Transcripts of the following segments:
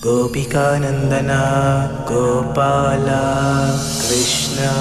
गोपिकानन्दना Gopala Krishna.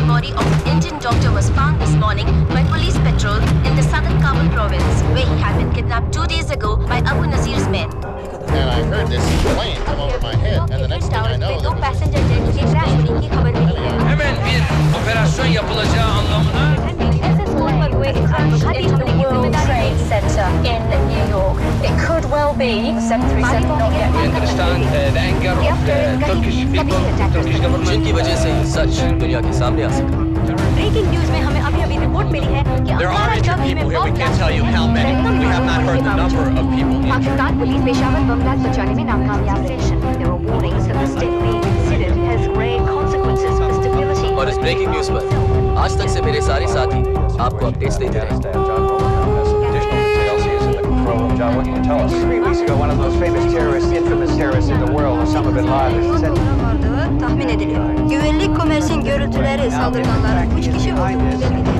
Body of an Indian doctor was found this morning by police patrol in the southern Kabul province, where he had been kidnapped 2 days ago by Abu Nazir's men. And I heard this plane come over my head, and the next thing I know, there was passenger jet के crash होने की खबर मिली है। Hemen bir operasyon yapılacağı anlamına. World Trade Center in New York. It could well be 737 not yet. We understand the anger of the Turkish people, Turkish government. जिनकी वजह से सच दुनिया के सामने आ सका। ब्रेकिंग न्यूज में हमें अभी रिपोर्ट मिली है कि There are injured people here. We can't tell you how many. We have not heard the number of people injured. Pakistan police Peshawar bomb blast बचाने में नाकामयाब रही। There are warnings that the state being considered has grave consequences for stability. और इस breaking news पर आज तक से मेरे सारे साथी आपको अपडेट्स देते रहे। John, what can you tell us? 3 weeks ago, one of the most famous terrorists, infamous terrorists in the world, Osama bin Laden, said... tahmin ediliyor. Güvenlik komisyon görüntüleri saldırganların 3 kişi olduğunu belirtti.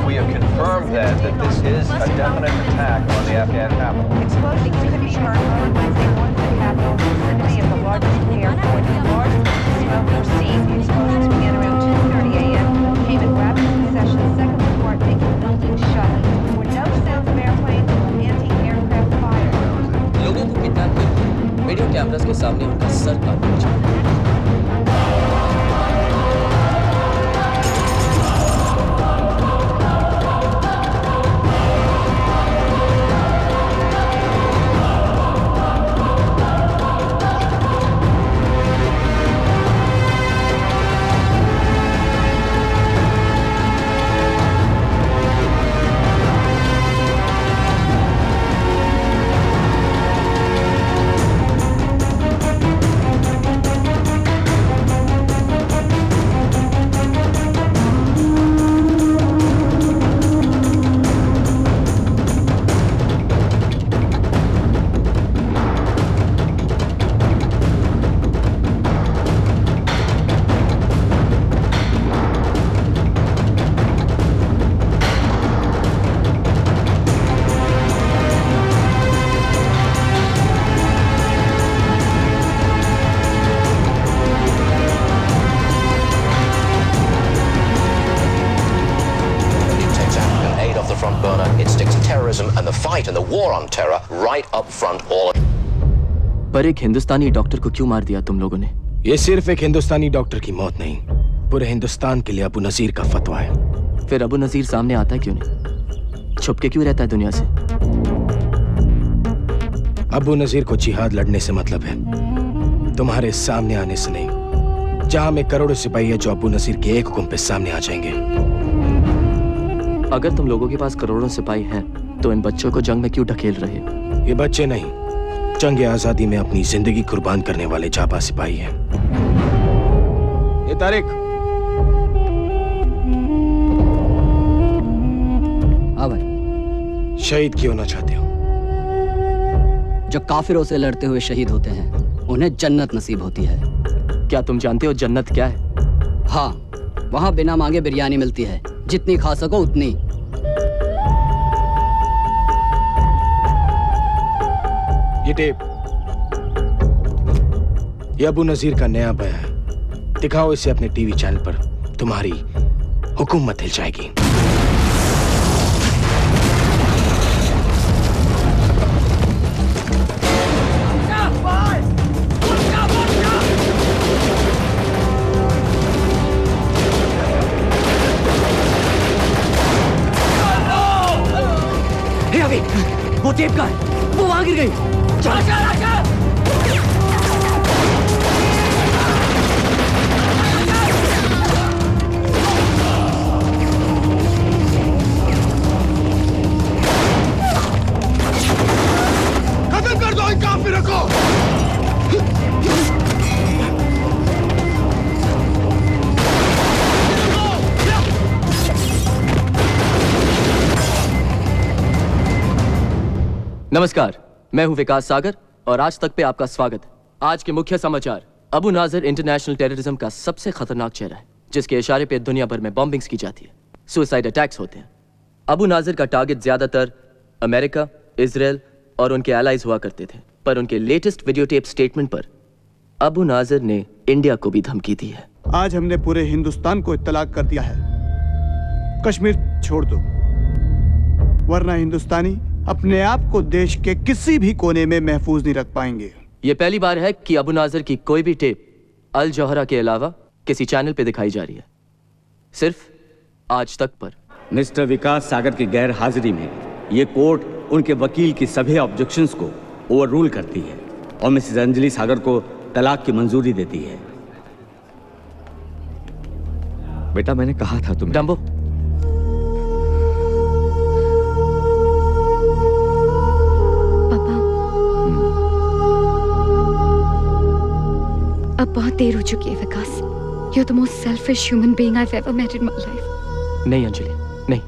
We have confirmed that this is a definite attack on the Afghan capital. Explosions could be heard on Wednesday morning in the capital, vicinity of the largest airport. Large smoke received. The explosions began around 2:30 a.m. Came in rapid succession. Second report making the building shut. There were no sounds of airplanes or anti-aircraft fire. लोगों को kidnap कर video cameras के सामने उनका sir काट दिया। And the fight and the war on terror right up front all. पर एक हिंदुस्तानी डॉक्टर को क्यों मार दिया तुम लोगों ने? ये सिर्फ एक हिंदुस्तानी डॉक्टर की मौत नहीं, पूरे हिंदुस्तान के लिए अबू नजीर का फतवा है। फिर अबू नजीर सामने आता क्यों नहीं? छुप के क्यों रहता है दुनिया से? अबू नजीर को जिहाद लड़ने से मतलब है, तुम्हारे सामने आने से नहीं। जहां में करोड़ों सिपाही है जो अबू नजीर के एक हुक्म पे सामने आ जाएंगे। अगर तुम लोगों के पास करोड़ों सिपाही हैं, तो इन बच्चों को जंग में क्यों ढकेल रहे? ये बच्चे नहीं, जंग आजादी में अपनी जिंदगी कुर्बान करने वाले जाबा सिपाही हैं। ये तारिक। हाँ भाई। शहीद क्यों ना चाहते हो? जो काफिरों से लड़ते हुए शहीद होते हैं, उन्हें जन्नत नसीब होती है। क्या तुम जानते हो जन्नत क्या है? हाँ, वहाँ बिना मांगे बिरयानी मिलती है, जितनी खा सको उतनी। ये टेप, ये अबू नजीर का नया बयान है। दिखाओ इसे अपने टीवी चैनल पर, तुम्हारी हुकूमत हिल जाएगी। टेप का है, वो वहां गिर गई। चलो चलो चलो। खत्म कर दो इन काफिरों को। नमस्कार, मैं हूं विकास सागर और आज तक पे आपका स्वागत है। आज के मुख्य समाचार। अबू नाजर इंटरनेशनल टेररिज्म का सबसे खतरनाक चेहरा है, जिसके इशारे पे दुनिया भर में बॉम्बिंग्स की जाती है, सुसाइड अटैक्स होते हैं। अबू नाजर का टारगेट ज्यादातर अमेरिका, इजराइल और उनके एलाइज हुआ करते थे, पर उनके लेटेस्ट वीडियो टेप स्टेटमेंट पर अबू नाजर ने इंडिया को भी धमकी दी है। आज हमने पूरे हिंदुस्तान को इत्तला कर दिया है, कश्मीर छोड़ दो, वरना हिंदुस्तानी अपने आप को देश के किसी भी कोने में महफूज नहीं रख पाएंगे। यह पहली बार है कि अबू नाजर की कोई भी टेप अल जौहरा के अलावा किसी चैनल पे दिखाई जा रही है, सिर्फ आज तक पर। मिस्टर विकास सागर की गैर हाजिरी में ये कोर्ट उनके वकील की सभी ऑब्जेक्शंस को ओवररूल करती है और मिसेस अंजलि सागर को तलाक की मंजूरी देती है। बेटा, मैंने कहा था तुम्हें। डम्बो, अब बहुत देर हो चुकी है विकास। You're the most selfish human being I've ever met in my life. नहीं अंजलि, नहीं।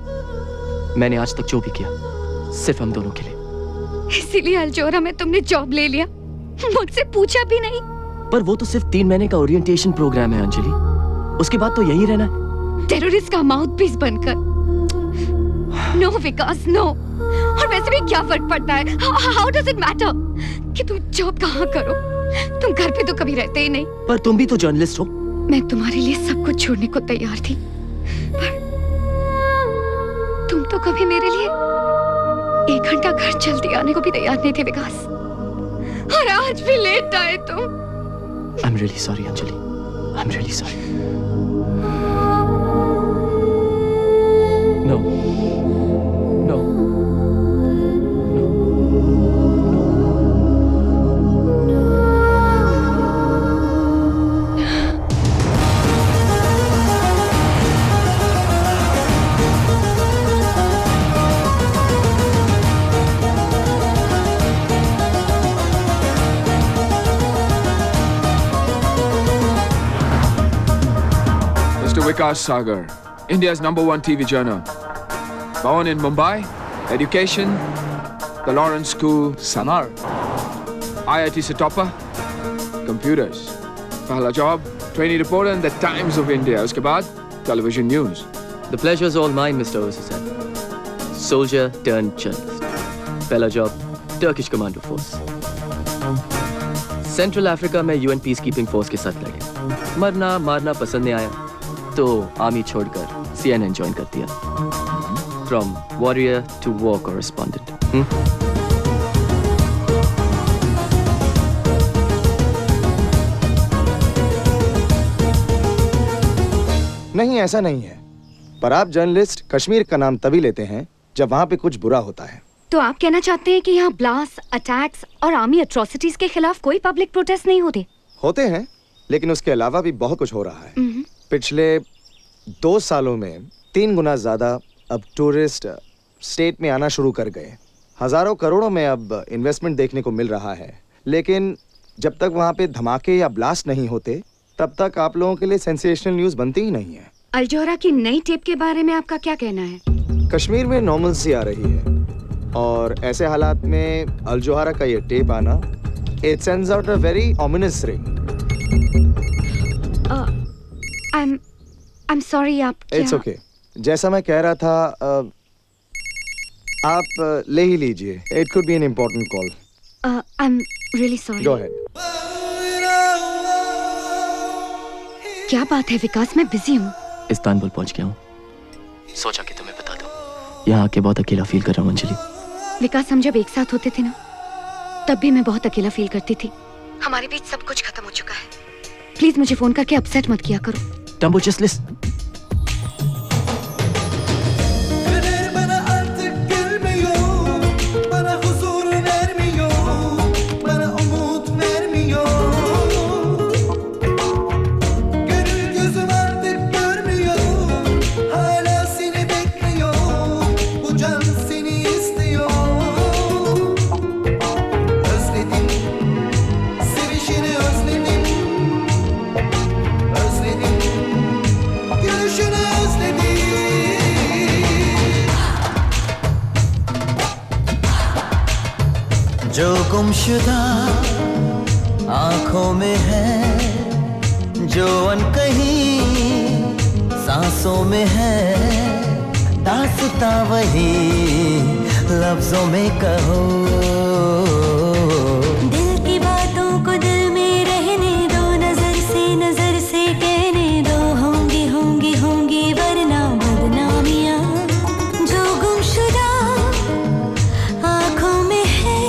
मैंने आज तक जो भी किया सिर्फ हम दोनों के लिए। इसीलिए अल्जोरा में तुमने जॉब ले लिया, मुझसे पूछा भी नहीं। पर वो तो सिर्फ 3 महीने का ओरिएंटेशन प्रोग्राम है अंजलि, उसके बाद तो यहीं रहना है। टेररिस्ट का माउथ पीस बनकर। नो विकास, नो। और वैसे भी क्या फर्क पड़ता है? How does it matter कि तुम जॉब कहाँ करो? तुम घर पे तो कभी रहते ही नहीं। पर तुम भी तो जर्नलिस्ट हो। मैं तुम्हारे लिए सब कुछ छोड़ने को तैयार थी, पर तुम तो कभी मेरे लिए 1 घंटा घर जल्दी आने को भी तैयार नहीं थे विकास। और आज भी लेट आए तुम। I'm really sorry Anjali, I'm really sorry. No, no. Vikas Sagar, India's #1 TV journal. Born in Mumbai, education, the Lawrence School, Sanar. IIT Setapa, computers. Pehla job, trainee reporter in the Times of India. Uske baad, television news. The pleasure's all mine, Mr. Osasan. Soldier turned journalist. Pehla job, Turkish Commando Force. Central Africa में UN Peacekeeping Force के साथ लड़े। मरना मारना पसंद नहीं आया, तो आर्मी छोड़कर CNN ज्वाइन कर दिया। From warrior to war correspondent. नहीं, ऐसा नहीं है। पर आप जर्नलिस्ट कश्मीर का नाम तभी लेते हैं जब वहाँ पे कुछ बुरा होता है। तो आप कहना चाहते हैं कि यहाँ ब्लास्ट, अटैक्स और आर्मी एट्रोसिटीज के खिलाफ कोई पब्लिक प्रोटेस्ट नहीं होते? होते हैं, लेकिन उसके अलावा भी बहुत कुछ हो रहा है। पिछले 2 सालों में 3 गुना ज्यादा अब टूरिस्ट स्टेट में आना शुरू कर गए। हजारों करोड़ों में अब इन्वेस्टमेंट देखने को मिल रहा है, लेकिन जब तक वहाँ पे धमाके या ब्लास्ट नहीं होते तब तक आप लोगों के लिए सेंसेशनल न्यूज बनती ही नहीं है। अल्जोहरा की नई टेप के बारे में आपका क्या कहना है? कश्मीर में नॉर्मलसी आ रही है और ऐसे हालात में अल्जोहरा का ये टेप आना, it sends out a very ominous ring. I'm sorry, आप क्या? It's okay. जैसा मैं कह रहा था, आप ले ही लीजिए। It could be an important call. I'm really sorry. Go ahead. क्या बात है विकास, मैं बिजी हूँ। इस्तांबुल पहुँच गया हूँ, सोचा कि तुम्हें बता दूँ। यहाँ आके बहुत अकेला फील कर रहा हूँ अंजलि। विकास, हम जब एक साथ होते थे ना, तब भी मैं बहुत अकेला फील करती थी। हमारे बीच सब कुछ खत्म हो चुका है। प्लीज मुझे फोन करके अपसेट मत किया करो। Dumbo, just listen. Bana artık gelmiyor, bana huzur जो गुमशुदा आंखों में है, जो अनकही सांसों में है, दास्तां वही लफ्जों में कहो। दिल की बातों को दिल में रहने दो, नजर से कहने दो, होंगी होंगी होंगी वरना बदनामियां। जो गुमशुदा आंखों में है,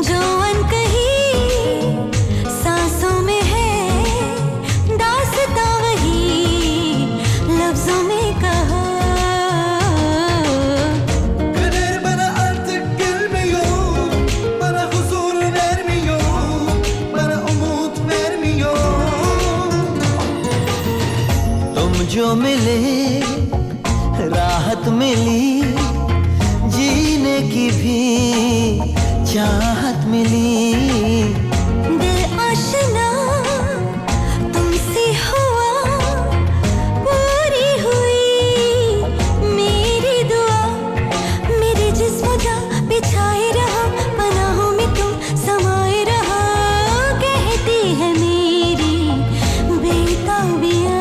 जो अनकही सांसों में है, दास्तां वही लफ्जों में कहो। जो मिले राहत मिली, जीने की भी चाहत मिली। दिल आशना तुमसे हुआ, पूरी हुई मेरी दुआ। मेरे जिस्म जा बिछाए रहा, पनाहों में तुम समाए रहा। कहती है मेरी बेताबियां।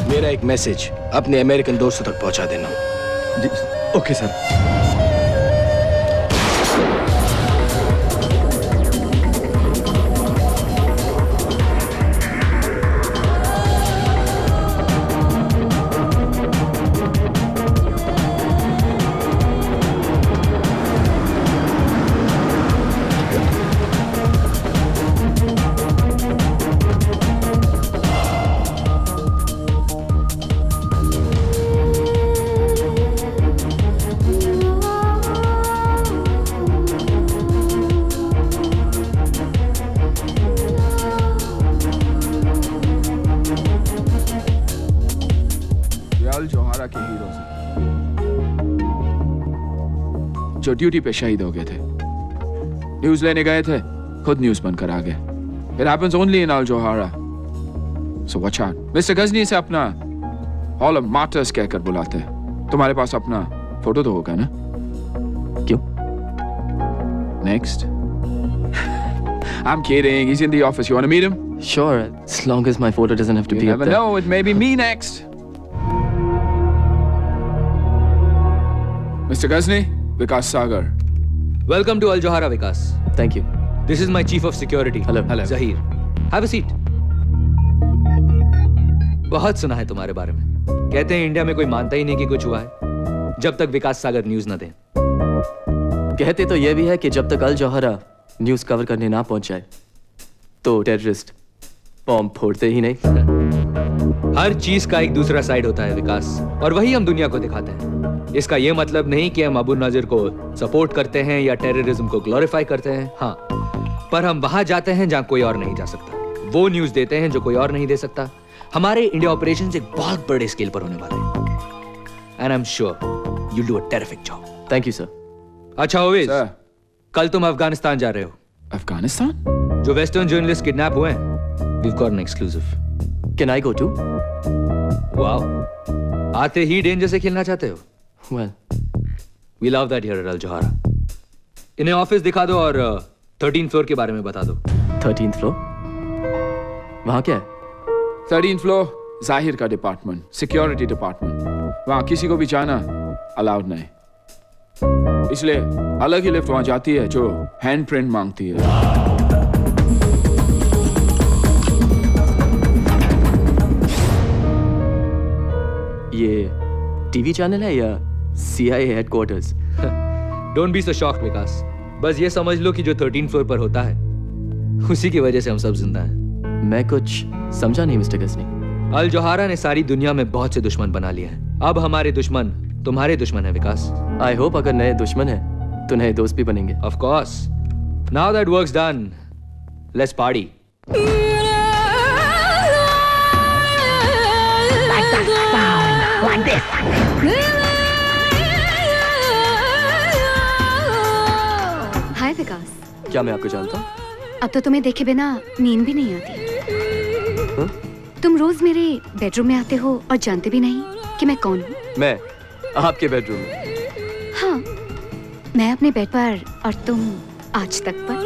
मेरा एक मैसेज अपने अमेरिकन दोस्तों तक पहुंचा देना। Okay sir. जोहारा के हीरो जो ड्यूटी पे शहीद हो गए थे, न्यूज लेने गए थे, खुद न्यूज बनकर आ गए। It happens only in Al Johara. So watch out. Mr. Ghazni से अपना Hall of Martyrs कहकर बुलाते हैं। तुम्हारे पास अपना फोटो तो होगा ना? क्यों? Next. I'm kidding. He's in the office. You want to meet him? Sure, as long as my photo doesn't have to be You up never there. know. It may be me next. Mr. Ghazni, Vikas Sagar. Welcome to Al Johara, Vikas. Thank you. This is my chief of security. Hello. Zahir. Have a seat. बहुत सुना है तुम्हारे बारे में। कहते हैं India में कोई मानता ही नहीं कि कुछ हुआ है जब तक विकास सागर न्यूज न दें। कहते तो ये भी है कि जब तक अल जौहरा न्यूज कवर करने ना पहुंच जाए तो टेररिस्ट बॉम्ब फोड़ते ही नहीं। हर चीज का एक दूसरा साइड होता है विकास, और वही हम दुनिया को दिखाते हैं। इसका यह मतलब नहीं कि हम अबू नाजिर को सपोर्ट करते हैं या टेररिज्म को ग्लोरीफाई करते हैं। हाँ, पर हम वहां जाते हैं जहां कोई और नहीं जा सकता, वो न्यूज देते हैं जो कोई और नहीं दे सकता। हमारे इंडिया ऑपरेशन एक बहुत बड़े स्केल पर होने वाले हैं, and I am sure you do a terrific job. Thank you sir. अच्छा ओवेस, कल तुम अफगानिस्तान जा रहे हो। अफगानिस्तान? जो वेस्टर्न जर्नलिस्ट किडनैप हुए हैं, we've got an exclusive. Can I go too? Wow. आते ही डेंजर से खेलना चाहते हो? Well, we love that here at Al Johara. इन्हें ऑफिस दिखा दो और 13th फ्लोर के बारे में बता दो। 13th floor? वहाँ क्या है? 13th फ्लोर, जाहिर का डिपार्टमेंट, सिक्योरिटी डिपार्टमेंट। वहाँ किसी को भी जाना अलाउड नहीं, इसलिए अलग ही लिफ्ट वहाँ जाती है जो हैंड प्रिंट मांगती है। ये टीवी चैनल है या CIA headquarters? Don't be so shocked Vikas, बस ये समझ लो कि जो 13th फ्लोर पर होता है उसी की वजह से हम सब जिंदा हैं। मैं कुछ समझा नहीं मिस्टर गजनी। अल जोहारा ने सारी दुनिया में बहुत से दुश्मन बना लिए हैं। अब हमारे दुश्मन तुम्हारे दुश्मन है विकास। आई होप अगर नए दुश्मन है तो नए दोस्त भी बनेंगे। Of course. Now that works done, let's party. Hi Vikas. क्या मैं आपको जानता हूँ? अब तो तुम्हें देखे बिना नींद भी नहीं आती। तुम रोज मेरे बेडरूम में आते हो और जानते भी नहीं कि मैं कौन हूँ। मैं आपके बेडरूम में? हाँ, मैं अपने बेड पर और तुम आज तक पर।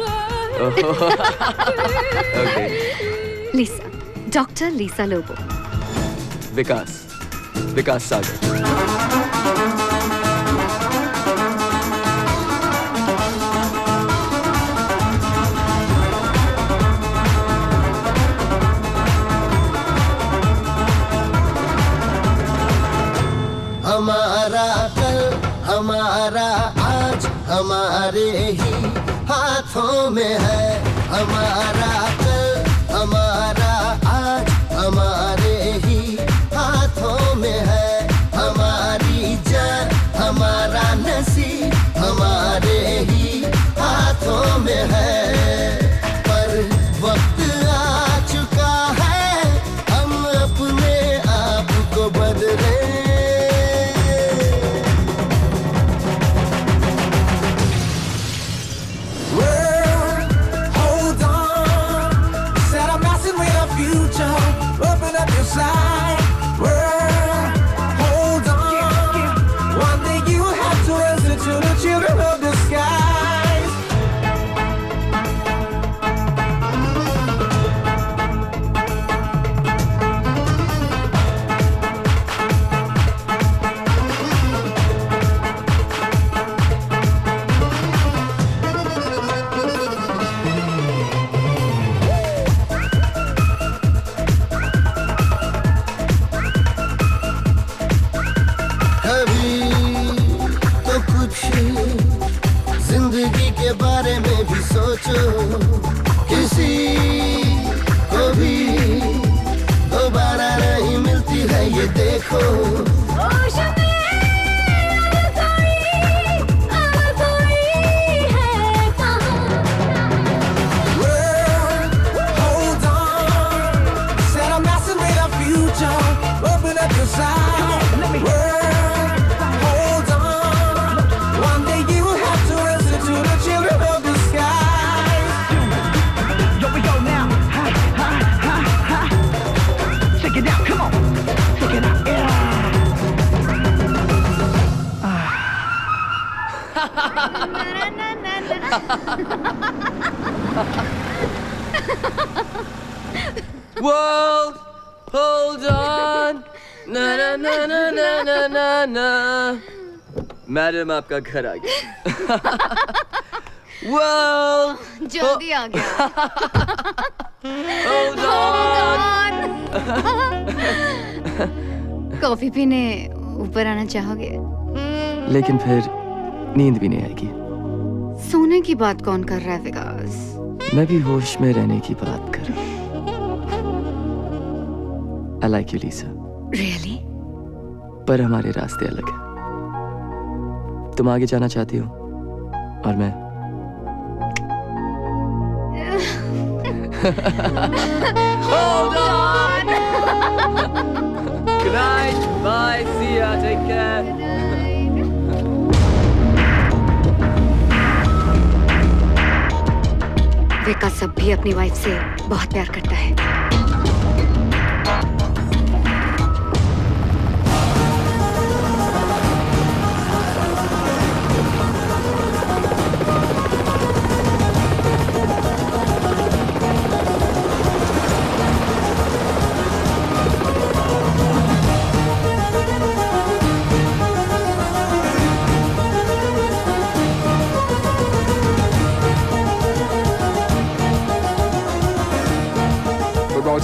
ओके। लिसा, डॉक्टर लिसा लोबो। विकास सागर। हमारा कल, हमारा आज, हमारे ही हाथों में है। हमारा कल, हमारा आज, हमारे ही हाथों में है। हमारी जान, हमारा नसीब, हमारे ही हाथों में है। पर वक्त आ चुका है, हम अपने आप को बदले। Open up your side, world, hold on. One day you have to listen to the children of the skies. जिंदगी के बारे में भी सोचो, किसी को भी दोबारा नहीं मिलती है ये देखो। Open up your side. Hold on. One day you have to listen to the children of the skies. Yo, we go now. Ha, ha, ha, ha. Check it out. Come on. Check it out. Yeah. World, hold on. ना ना ना ना ना ना ना ना। Madam आपका घर आ गया। World, जल्दी आ गया। hold on. कॉफी पीने ऊपर आना चाहोगे? लेकिन फिर नींद भी नहीं आएगी। सोने की बात कौन कर रहा है विकास? मैं भी होश में रहने की बात कर रहा हूँ। I like you, Lisa. Really? पर हमारे रास्ते अलग हैं। तुम आगे जाना चाहती हो और मैं Hold on. Good night. Bye. See ya. Take care. विकास अब भी अपनी वाइफ से बहुत प्यार करता है।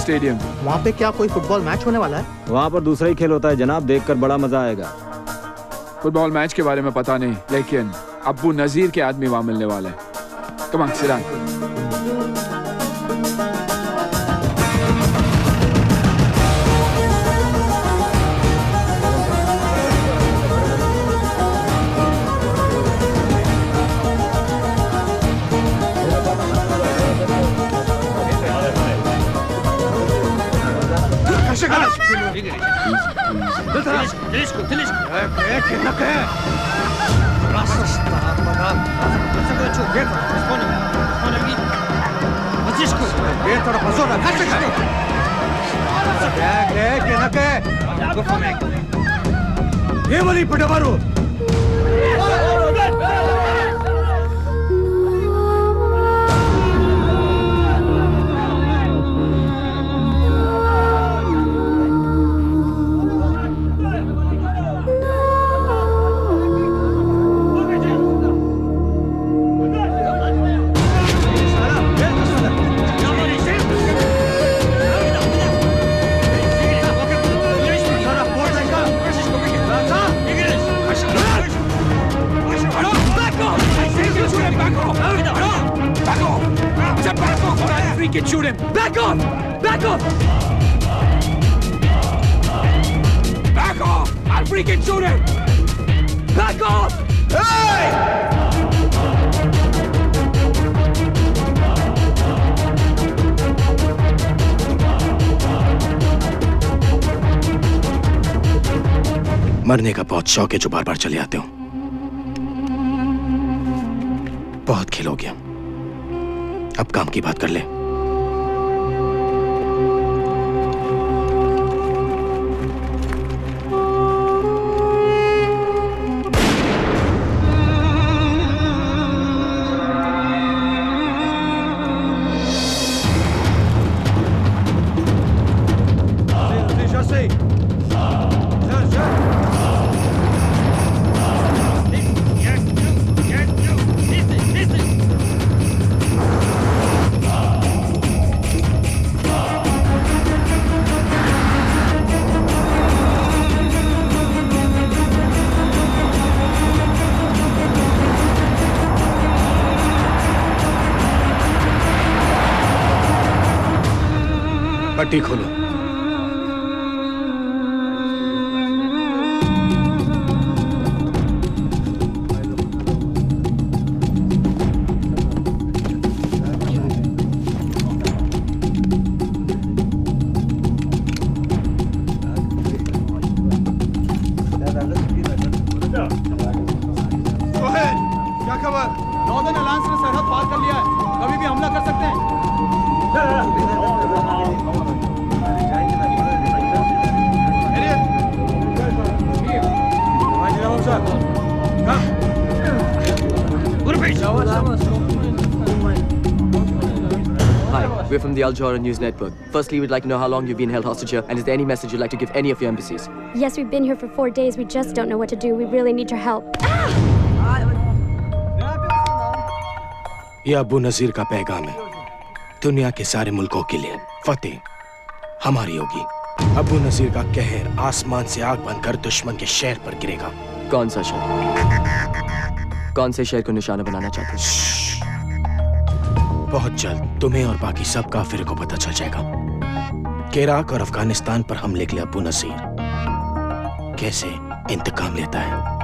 stadium. वहाँ पे क्या कोई फुटबॉल मैच होने वाला है? वहाँ पर दूसरा ही खेल होता है जनाब, देखकर बड़ा मजा आएगा। फुटबॉल मैच के बारे में पता नहीं, लेकिन अब्बू नजीर के आदमी वहाँ मिलने वाले हैं। Come on, sit down. Shoot him! Back off! Back off! Back off! I'll freaking shoot him! Back off! Hey! मरने का बहुत शौक है जो बार बार चले आते हो। बहुत खेल हो गया, अब काम की बात कर ले। पट्टी खोलो। क्या खबर? नॉर्दर्न अलायंस ने सरहद पार कर लिया है, कभी भी हमला कर सकते हैं। Hi, we're from the Al Jazeera News Network. Firstly, we'd like to know how long you've been held hostage here, and is there any message you'd like to give any of your embassies? Yes, we've been here for 4 days. We just don't know what to do. We really need your help. ये अब्बू नजीर का पैगाम है दुनिया के सारे मुल्कों के लिए। फतेह हमारी होगी। अब्बू नजीर का कहर आसमान से आग बनकर दुश्मन के शहर पर गिरेगा। कौन सा शहर? कौन से शहर को निशाना बनाना चाहते हैं? बहुत जल्द तुम्हें और बाकी सब काफिर को पता चल जाएगा कि इराक और अफगानिस्तान पर हमले के लिए अब्बू नजीर कैसे इंतकाम लेता है।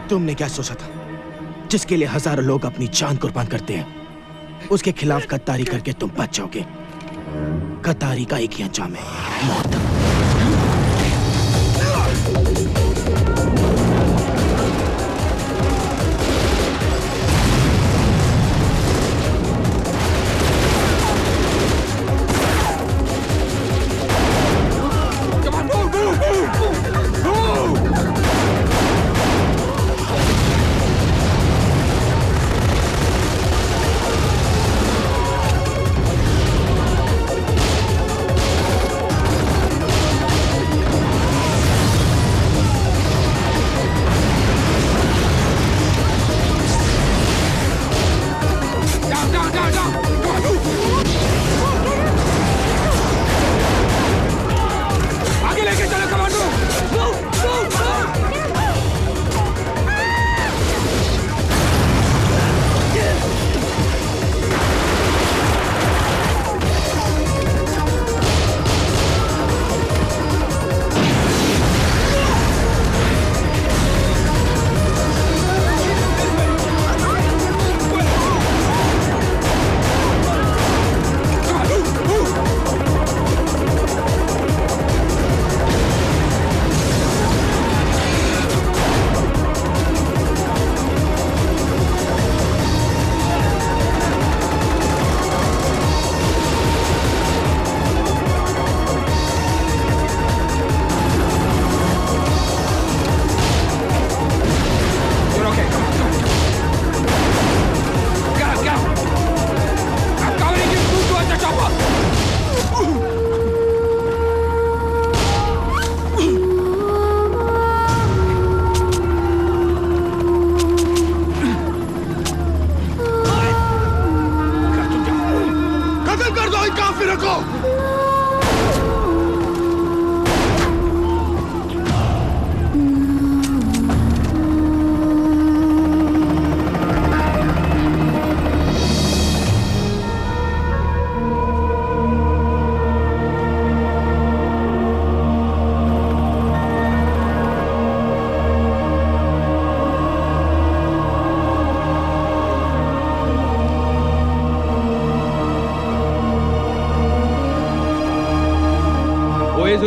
तुमने क्या सोचा था? जिसके लिए हजारों लोग अपनी जान कुर्बान करते हैं, उसके खिलाफ गद्दारी करके तुम बच जाओगे। गद्दारी का एक ही अंजाम है, मौत।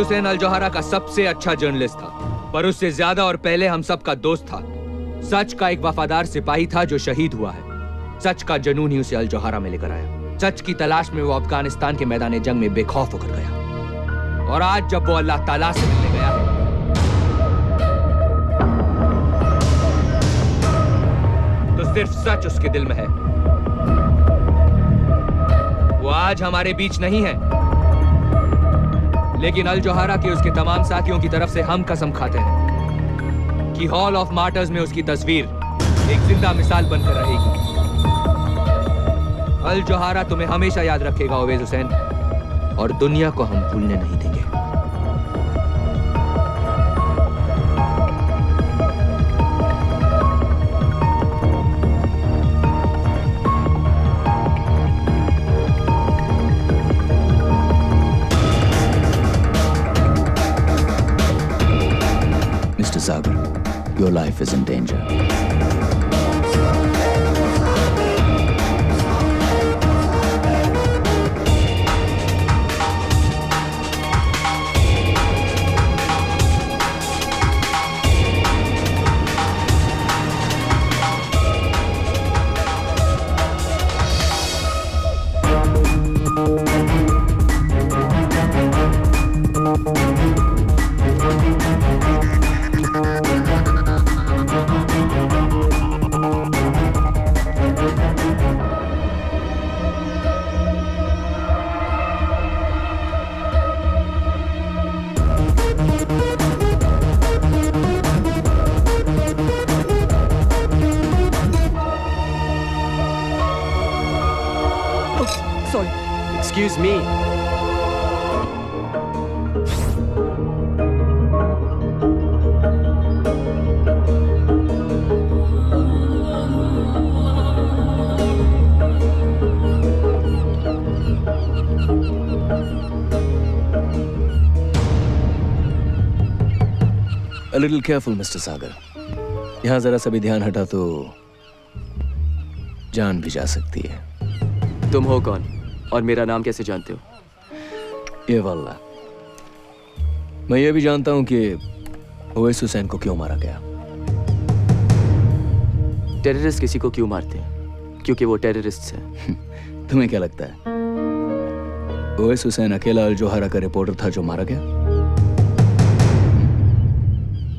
हुसैन अल जोहरा का सबसे अच्छा जर्नलिस्ट था, पर उससे ज्यादा और पहले हम सबका दोस्त था। सच का एक वफादार सिपाही था जो शहीद हुआ है। सच का जुनून ही उसे अल जोहरा में लेकर आया। सच की तलाश में वो अफगानिस्तान के मैदान जंग में बेखौफ होकर गया। और आज जब वो अल्लाह ताला से मिलने गया है, तो सिर्फ सच उसके दिल में है। वो आज हमारे बीच नहीं है, लेकिन अल जोहरा के उसके तमाम साथियों की तरफ से हम कसम खाते हैं कि हॉल ऑफ मार्टर्स में उसकी तस्वीर एक जिंदा मिसाल बनकर रहेगी। अल जोहरा तुम्हें हमेशा याद रखेगा ओवैस हुसैन, और दुनिया को हम भूलने नहीं देंगे। Mr. Sagar, your life is in danger. Excuse me. A little careful, Mr. Sagar. यहाँ जरा सा भी ध्यान हटा तो जान भी जा सकती है। तुम हो कौन और मेरा नाम कैसे जानते हो? ये वल्ला, मैं ये भी जानता हूं कि ओवैस हुसैन को क्यों मारा गया। टेररिस्ट किसी को क्यों मारते हैं? क्योंकि वो टेररिस्ट हैं। तुम्हें क्या लगता है ओवैस हुसैन अकेला अल जोहरा का रिपोर्टर था जो मारा गया?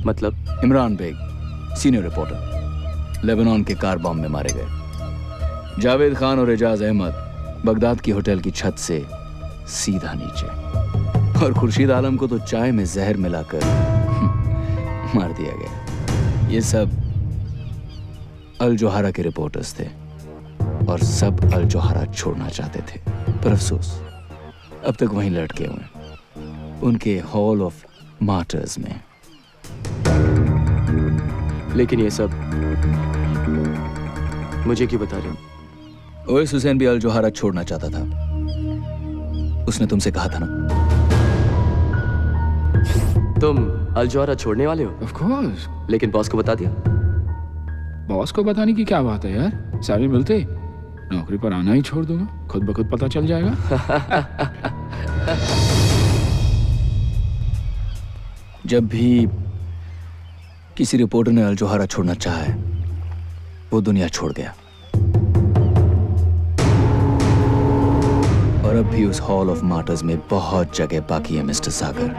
मतलब? Imran Beg, senior reporter, Lebanon के कार बम में मारे गए। जावेद खान और एजाज अहमद बगदाद की होटल की छत से सीधा नीचे, और खुर्शीद आलम को तो चाय में जहर मिलाकर मार दिया गया। ये सब अल जोहरा के रिपोर्टर्स थे और सब अल जोहरा छोड़ना चाहते थे, पर अफसोस अब तक वहीं लटके हुए उनके हॉल ऑफ मार्टर्स में। लेकिन ये सब मुझे क्यों बता रहे हो? ओवैस हुसैन भी अल जोहरा छोड़ना चाहता था। उसने तुमसे कहा था ना। तुम अल जोहरा छोड़ने वाले हो? Of course. लेकिन बॉस को बता दिया? बॉस को बताने की क्या बात है यार, सारे मिलते नौकरी पर आना ही छोड़ दूंगा, खुद ब खुद पता चल जाएगा। जब भी किसी रिपोर्टर ने अल जोहरा छोड़ना चाहा है, वो दुनिया छोड़ गया, और अब भी उस हॉल ऑफ मार्टर्स में बहुत जगह बाकी है मिस्टर सागर।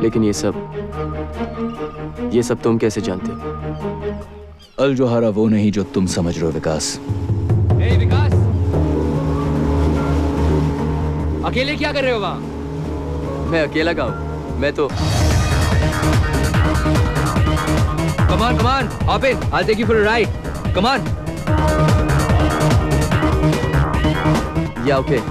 लेकिन ये सब तुम कैसे जानते हो? अल जोहरा वो नहीं जो तुम समझ रहे हो विकास। ए विकास, अकेले क्या कर रहे हो वहां? मैं अकेला का हूं, मैं तो Come on, hop in. I'll take you for a ride. Come on. Yeah, okay.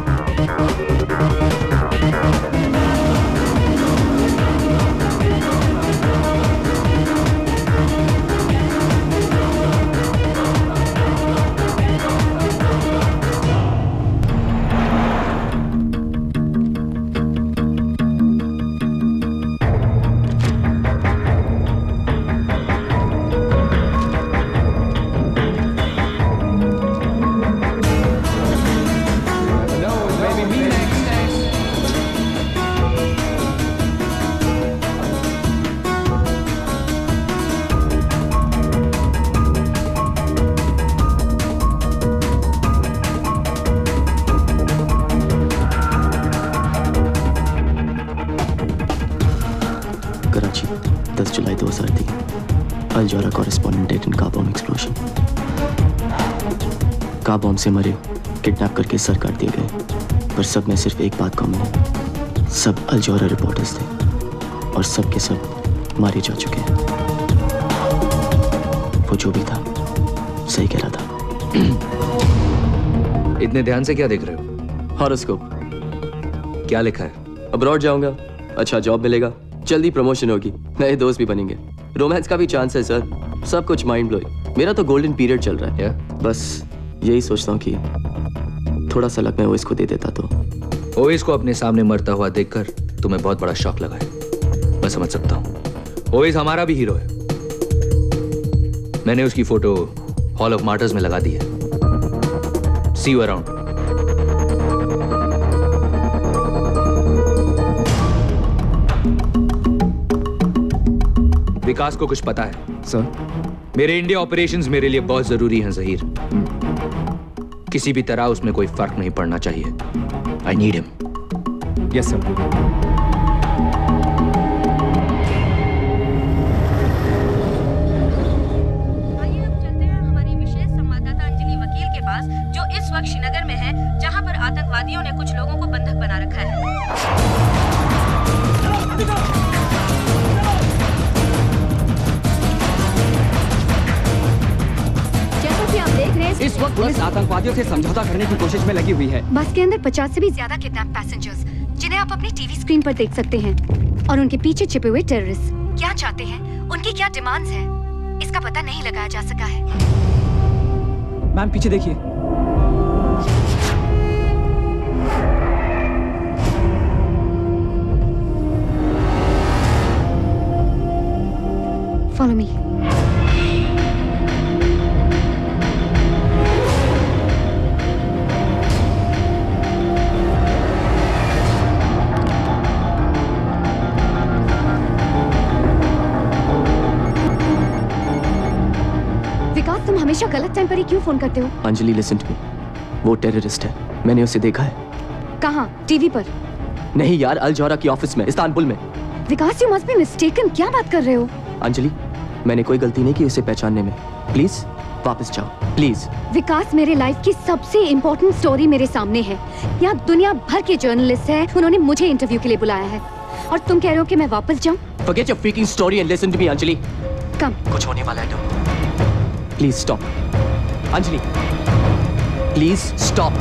2003 Al Jauhara correspondent dead in car bomb explosion. Car bomb से मरे, किडनैप करके सर काट दिए गए, पर सब में सिर्फ एक बात कॉमन है, सब अल जौहरा रिपोर्टर्स थे और सब के सब मारे जा चुके हैं। वो जो भी था सही कह रहा था। इतने ध्यान से क्या देख रहे हो? हॉरोस्कोप। क्या लिखा है? अब्रॉड जाऊंगा, अच्छा जॉब मिलेगा, जल्दी प्रमोशन होगी, नए दोस्त भी बनेंगे, रोमांस का भी चांस है सर, सब कुछ माइंड ब्लोइंग। मेरा तो गोल्डन पीरियड चल रहा है। बस यही सोचता हूँ कि थोड़ा सा लक मैं ओएस को दे देता तो। ओएस को अपने सामने मरता हुआ देखकर तुम्हें बहुत बड़ा शॉक लगा है, मैं समझ सकता हूँ। ओएस हमारा भी हीरो है। मैंने उसकी फोटो हॉल ऑफ मार्टर्स में लगा दी है। सी यू अराउंड। विकास को कुछ पता है सर? मेरे इंडिया ऑपरेशंस मेरे लिए बहुत जरूरी हैं जहीर। किसी भी तरह उसमें कोई फर्क नहीं पड़ना चाहिए। I need him. Yes sir. Srinagar में है, जहां पर आतंकवादियों ने कुछ लोगों को बंधक बना रखा है। जैसा कि आप देख रहे हैं, इस वक्त पुलिस आतंकवादियों से समझौता करने की कोशिश में लगी हुई है। बस के अंदर 50 से भी ज्यादा किडनैप पैसेंजर्स, जिन्हें आप अपनी टीवी स्क्रीन पर देख सकते हैं, और उनके पीछे छिपे हुए टेररिस्ट क्या चाहते हैं, उनकी क्या डिमांड्स हैं, इसका पता नहीं लगाया जा सका है। मैम पीछे देखिए। Follow me. विकास, तुम हमेशा गलत टाइम पर ही क्यों फोन करते हो? अंजलि लिसन टू मी, वो टेररिस्ट है, मैंने उसे देखा है। कहाँ? टीवी पर? नहीं यार, अल जौहरा की ऑफिस में, इस्तांबुल में। विकास, यू मस्ट बी मिस्टेकन। क्या बात कर रहे हो? अंजलि, मैंने कोई गलती नहीं की उसे पहचानने में, प्लीज वापस जाओ प्लीज। विकास, मेरे लाइफ की सबसे इम्पोर्टेंट स्टोरी मेरे सामने है। यहाँ दुनिया भर के जर्नलिस्ट हैं, उन्होंने मुझे इंटरव्यू के लिए बुलाया है, और तुम कह रहे हो कि मैं वापस जाऊँ? Forget your freaking story and listen to me, Anjali. कम। कुछ होने वाला है तो please stop. Anjali, please stop.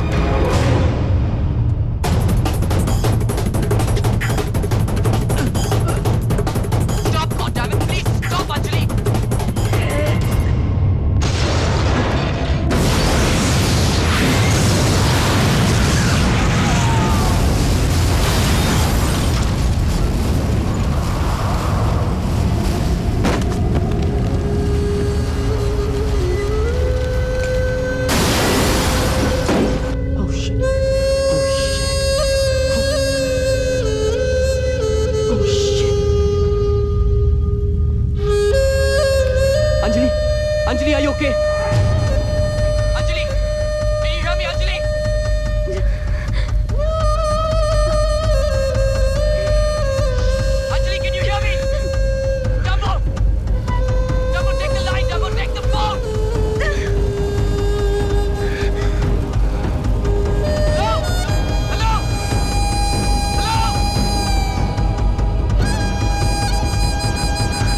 Anjali, are you okay? Anjali, can you hear me, Anjali? Anjali, can you hear me? Dumbo! Dumbo, take the line, Dumbo, take the phone! Hello? Hello? Hello?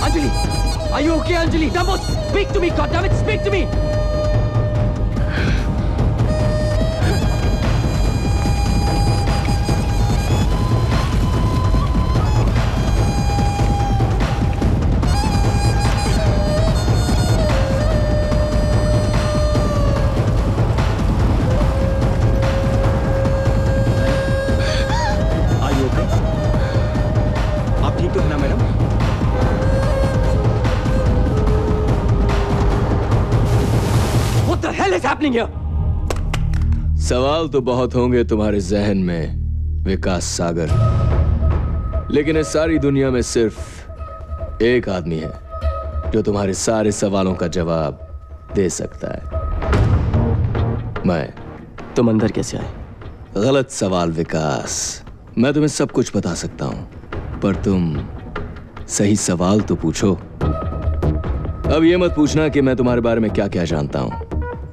Anjali, are you okay, Anjali? Dumbo, speak to me, goddammit, speak to me! Are you okay? आप ठीक तो है ना madam? What the hell is happening here? सवाल तो बहुत होंगे तुम्हारे जहन में विकास सागर, लेकिन इस सारी दुनिया में सिर्फ एक आदमी है जो तुम्हारे सारे सवालों का जवाब दे सकता है। मैं। तुम अंदर कैसे आए? गलत सवाल विकास। मैं तुम्हें सब कुछ बता सकता हूं, पर तुम सही सवाल तो पूछो। अब ये मत पूछना कि मैं तुम्हारे बारे में क्या क्या जानता हूं,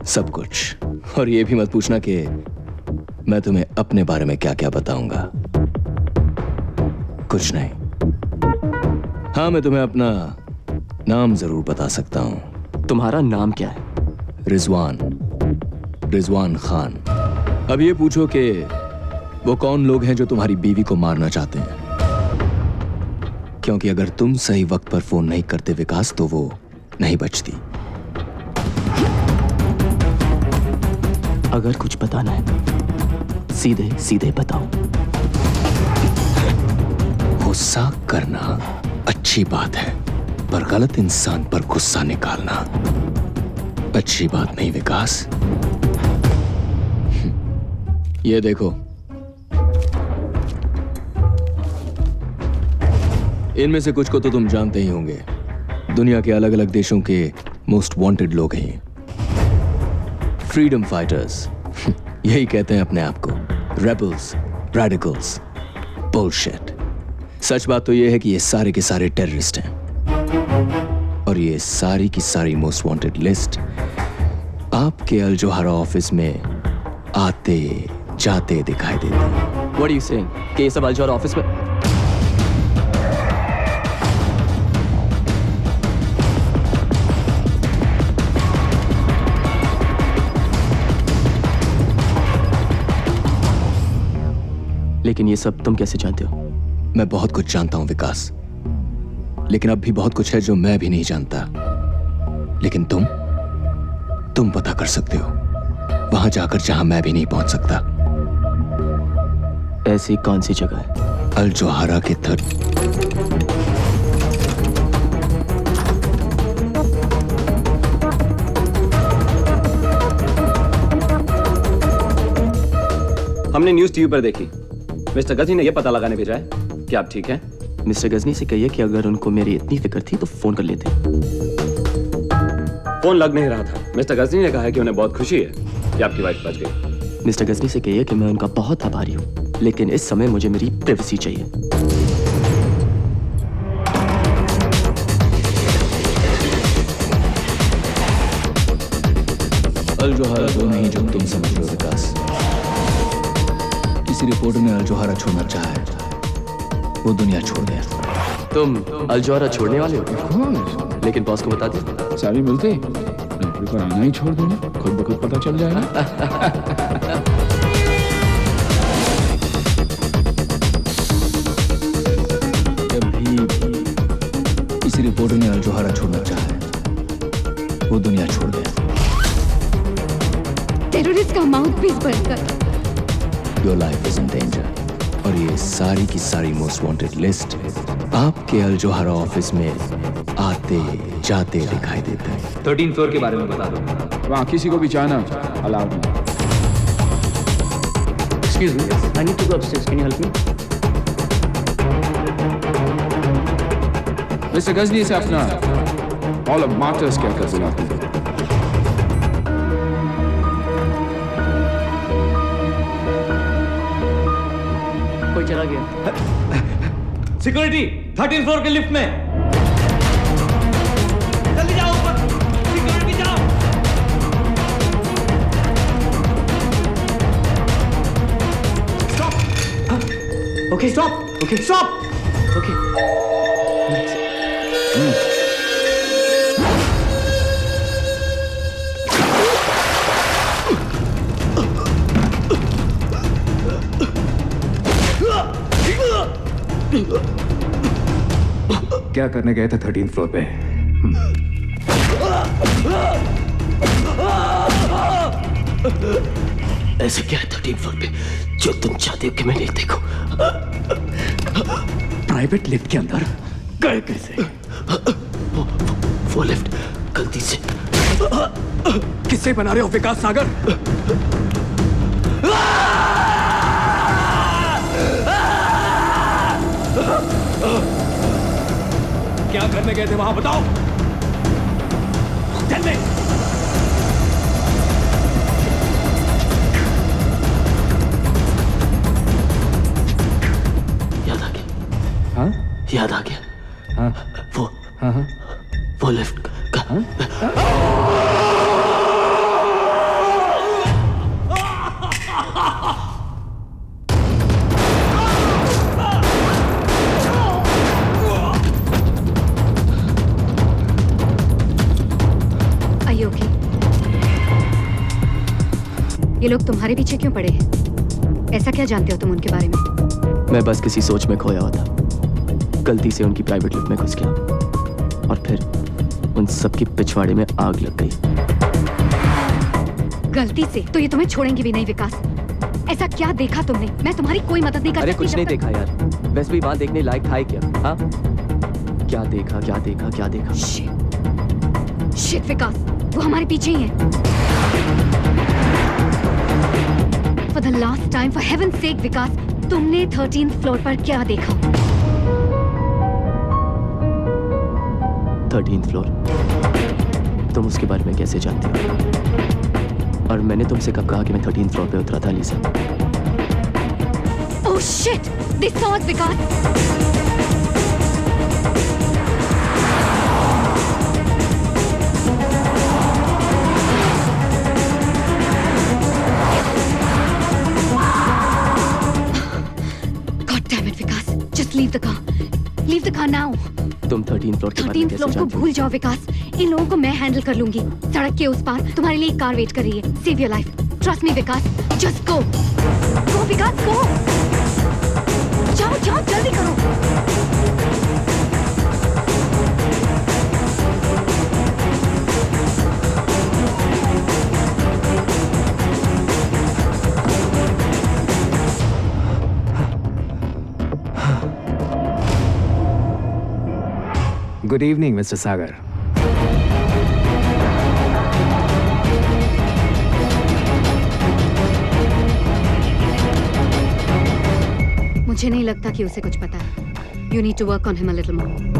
सब कुछ। और ये भी मत पूछना कि मैं तुम्हें अपने बारे में क्या क्या बताऊंगा, कुछ नहीं। हाँ, मैं तुम्हें अपना नाम जरूर बता सकता हूं। तुम्हारा नाम क्या है? रिजवान खान। अब ये पूछो कि वो कौन लोग हैं जो तुम्हारी बीवी को मारना चाहते हैं, क्योंकि अगर तुम सही वक्त पर फोन नहीं करते विकास, तो वो नहीं बचती। अगर कुछ बताना है सीधे सीधे बताओ। गुस्सा करना अच्छी बात है, पर गलत इंसान पर गुस्सा निकालना अच्छी बात नहीं विकास। ये देखो, इनमें से कुछ को तो तुम जानते ही होंगे। दुनिया के अलग अलग देशों के मोस्ट वांटेड लोग हैं, फ्रीडम फाइटर्स। यही कहते हैं अपने आप को, रेबल्स, रेडिकल्स, बुलशिट। सच बात तो यह है कि ये सारे के सारे टेररिस्ट हैं, और ये सारी की सारी मोस्ट वांटेड लिस्ट आपके अल जोहारा ऑफिस में आते जाते दिखाई देती है। What are you saying? कि ये सब अल जोहारा ऑफिस में? लेकिन ये सब तुम कैसे जानते हो? मैं बहुत कुछ जानता हूं विकास, लेकिन अब भी बहुत कुछ है जो मैं भी नहीं जानता। लेकिन तुम पता कर सकते हो, वहां जाकर जहां मैं भी नहीं पहुंच सकता। ऐसी कौन सी जगह है? अल जोहारा के हमने न्यूज टीवी पर देखी। मिस्टर गजनी ने यह पता लगाने भेजा है कि आप ठीक हैं। मिस्टर गजनी से कहिए कि अगर उनको मेरी इतनी फिक्र थी तो फोन कर लेते। फोन लग नहीं रहा था। मिस्टर गजनी ने कहा है कि उन्हें बहुत खुशी है कि आपकी वाइफ बच गई। मिस्टर गजनी से कहिए कि मैं उनका बहुत आभारी हूँ, लेकिन इस समय मुझे मेरी प्राइवेसी चाहिए। अल जोहारा वो नहीं जो तुम समझ रहे हो विकास। किसी रिपोर्टर ने अल जोहारा छोड़ना चाहा है, वो दुनिया छोड़ गया। तुम अल जोहारा छोड़ने वाले हो? लेकिन बॉस को बता दे। सारी मिलते नौकरी पर आना ही छोड़ देना, खुद ब खुद पता चल जाएगा। जब भी किसी रिपोर्टर ने अल जोहारा छोड़ना चाहा है, वो दुनिया छोड़ गया। टेररिस्ट का माउथपीस बनकर Your life is in danger। और ये सारी की सारी मोस्ट वांटेड लिस्ट आपके अल जोहारा ऑफिस में आते जाते दिखाई देते हैं। 13 फ्लोर के बारे में बता दो। वहाँ किसी को भी जाना अलाउड नहीं। Excuse me, I need to go upstairs. Can you help me? Mister Ghajini से अपना Hall of Martyrs क्या कर बुलाते हैं? कोई चला गया। सिक्योरिटी 13 फ्लोर के लिफ्ट में। जल्दी जाओ ऊपर, सिक्योरिटी जाओ। Stop. Okay, stop. Okay, stop. Okay. क्या करने गए थे 13 फ्लोर पे? ऐसे क्या है 13 फ्लोर पे जो तुम चाहते हो कि मैं नहीं देखूं? प्राइवेट लिफ्ट के अंदर गए कैसे? वो लिफ्ट गलती से। किससे बना रहे हो विकास सागर? क्या करने गए थे वहां बताओ? Tell me. याद आ गया। हाँ? याद आ गया। हाँ? वो हाँ? वो लिफ्ट Are you okay? ये लोग तुम्हारे पीछे क्यों पड़े हैं? ऐसा क्या जानते हो तुम उनके बारे में? मैं बस किसी सोच में खोया हुआ था, गलती से उनकी प्राइवेट लिफ्ट में घुस गया और फिर उन सबकी पिछवाड़े में आग लग गई। गलती से? तो ये तुम्हें छोड़ेंगे भी नहीं विकास। ऐसा क्या देखा तुमने? मैं तुम्हारी कोई मदद नहीं कर अरे सकती कुछ जब नहीं तक- देखा यार, वैसे भी वहां देखने लायक था ही क्या? हाँ, क्या देखा क्या देखा क्या देखा? शिट विकास, वो हमारे पीछे ही है। For the last time, for heaven's sake विकास, तुमने 13th फ्लोर पर क्या देखा? 13th floor? तुम उसके बारे में कैसे जानते हो? और मैंने तुमसे कब कहा कि मैं 13th फ्लोर पे उतरा था लीसा? Oh shit! They saw us Vikas! God damn it Vikas! Just leave the car. Leave the car now. तुम 13th फ्लोर के बारे में 13th कैसे फ्लोर को जानते हो? भूल जाओ विकास। इन लोगों को मैं हैंडल कर लूंगी। सड़क के उस पार तुम्हारे लिए एक कार वेट कर रही है। Save your life. Trust me Vikas. Just go. Go Vikas, go. जाओ जाओ जल्दी करो। Good evening, Mr. Sagar. मुझे नहीं लगता कि उसे कुछ पता है। You need to work on him a little more.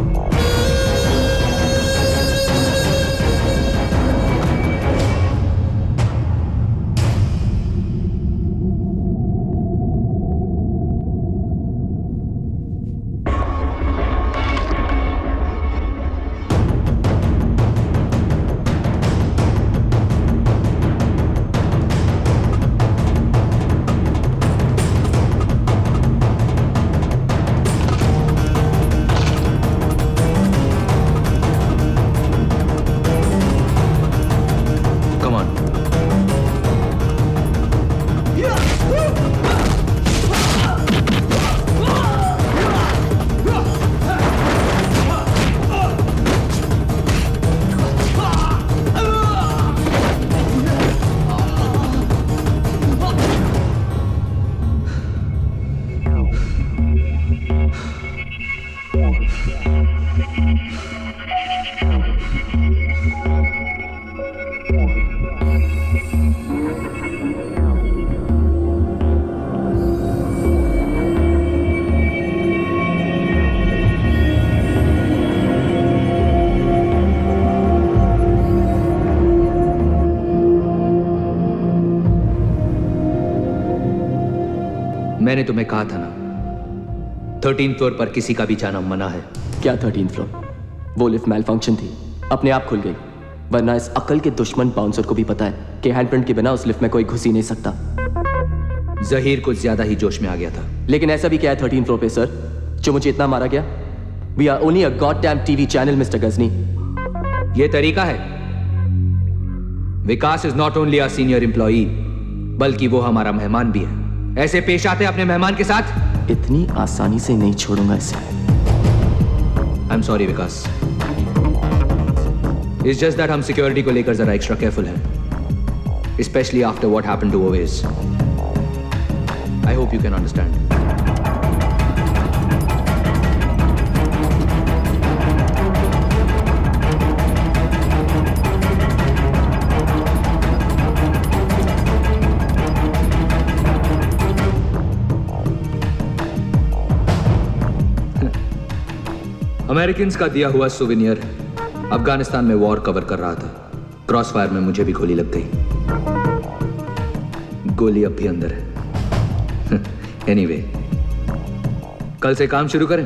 मैंने तुम्हें कहा था ना, 13th फ्लोर पर किसी का भी जाना मना है। क्या 13th फ्लोर? वो लिफ्ट मैल फंक्शन थी, अपने आप खुल गई। वरना इस अकल के दुश्मन बाउंसर को भी पता है कि हैंडप्रिंट के बिना उस लिफ्ट में कोई घुस ही नहीं सकता। जहीर कुछ ज्यादा ही जोश में आ गया था। लेकिन ऐसा भी क्या है 13th फ्लोर पे सर, जो मुझे इतना मारा गया? We are only a goddamn TV channel, Mr. Ghazni. ये तरीका है। Vikas is not only a senior employee, बल्कि वो हमारा मेहमान भी है। ऐसे पेश आते अपने मेहमान के साथ? इतनी आसानी से नहीं छोड़ूंगा इसे। I am sorry Vikas. It's just that हम सिक्योरिटी को लेकर जरा एक्स्ट्रा केयरफुल हैं, specially after what happened to Owais. I hope you can understand. Americans का दिया हुआ सुवेनियर अफगानिस्तान में वॉर कवर कर रहा था। क्रॉस फायर में मुझे भी गोली लग गई। गोली अब भी अंदर है। एनीवे, कल से काम शुरू करें।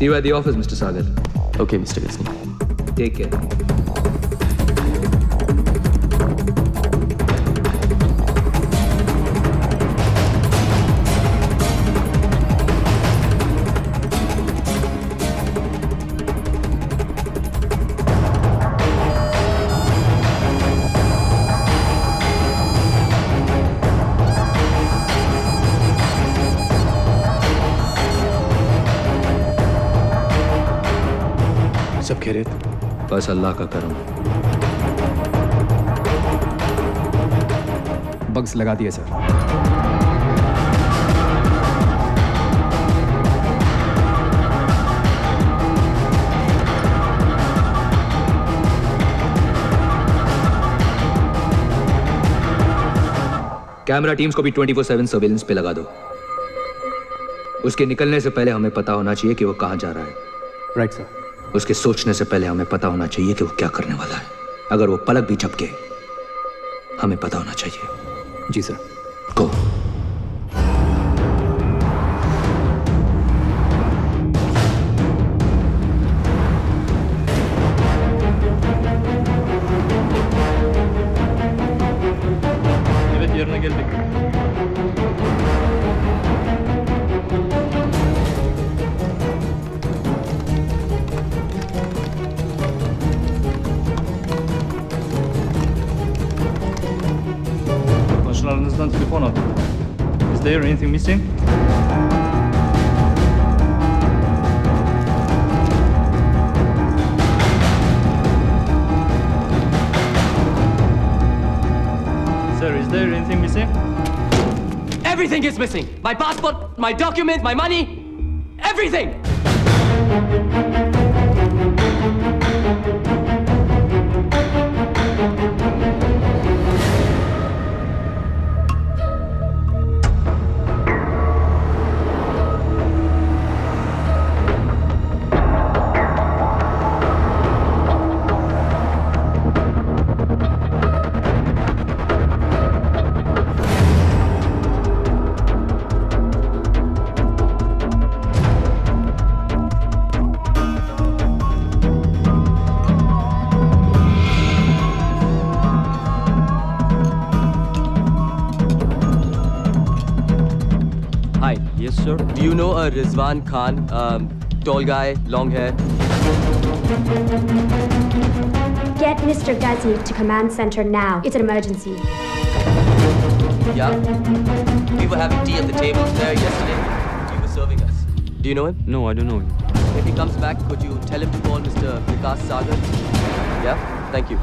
See you at the office, Mr. Sagar. Okay, Mr. Ghazni. Take care. सब खैरियत? बस अल्लाह का करम। बग्स लगा दिए सर। कैमरा टीम्स को भी 24/7 सर्वेलेंस पे लगा दो। उसके निकलने से पहले हमें पता होना चाहिए कि वो कहां जा रहा है। Right sir. उसके सोचने से पहले हमें पता होना चाहिए कि वो क्या करने वाला है। अगर वो पलक भी झपके, हमें पता होना चाहिए। जी sir. Go. Evet, yerine geldik. Komşularınızdan telefon aldım. Is there anything missing? Sir, is there anything missing? Everything is missing. My passport, my documents, my money, everything. Hi. Yes, sir. Do you know a Rizwan Khan? Tall guy, long hair. Get Mr. Ghazni to command center now. It's an emergency. Yeah. We were having tea at the table there yesterday. He was serving us. Do you know him? No, I don't know him. If he comes back, could you tell him to call Mr. Vikas Sagar? Yeah? Thank you.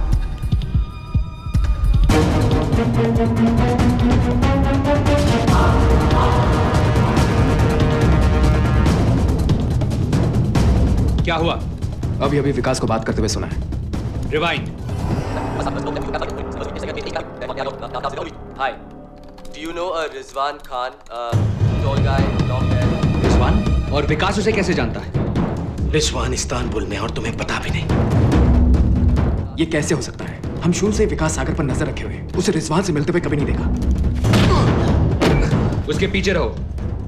क्या हुआ? अभी अभी विकास को बात करते हुए सुना है। Rewind. Hi. Do you know a Rizwan Khan? Tall guy, long hair. Rizwan? और विकास उसे कैसे जानता है? रिजवान इस्तांबुल में और तुम्हें पता भी नहीं। ये कैसे हो सकता है? हम शुरू से विकास सागर पर नजर रखे हुए, उसे रिजवान से मिलते हुए कभी नहीं देखा। उसके पीछे रहो।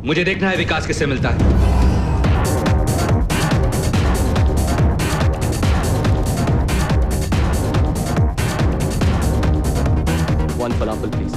मुझे देखना है विकास किससे मिलता है। One falafel, please.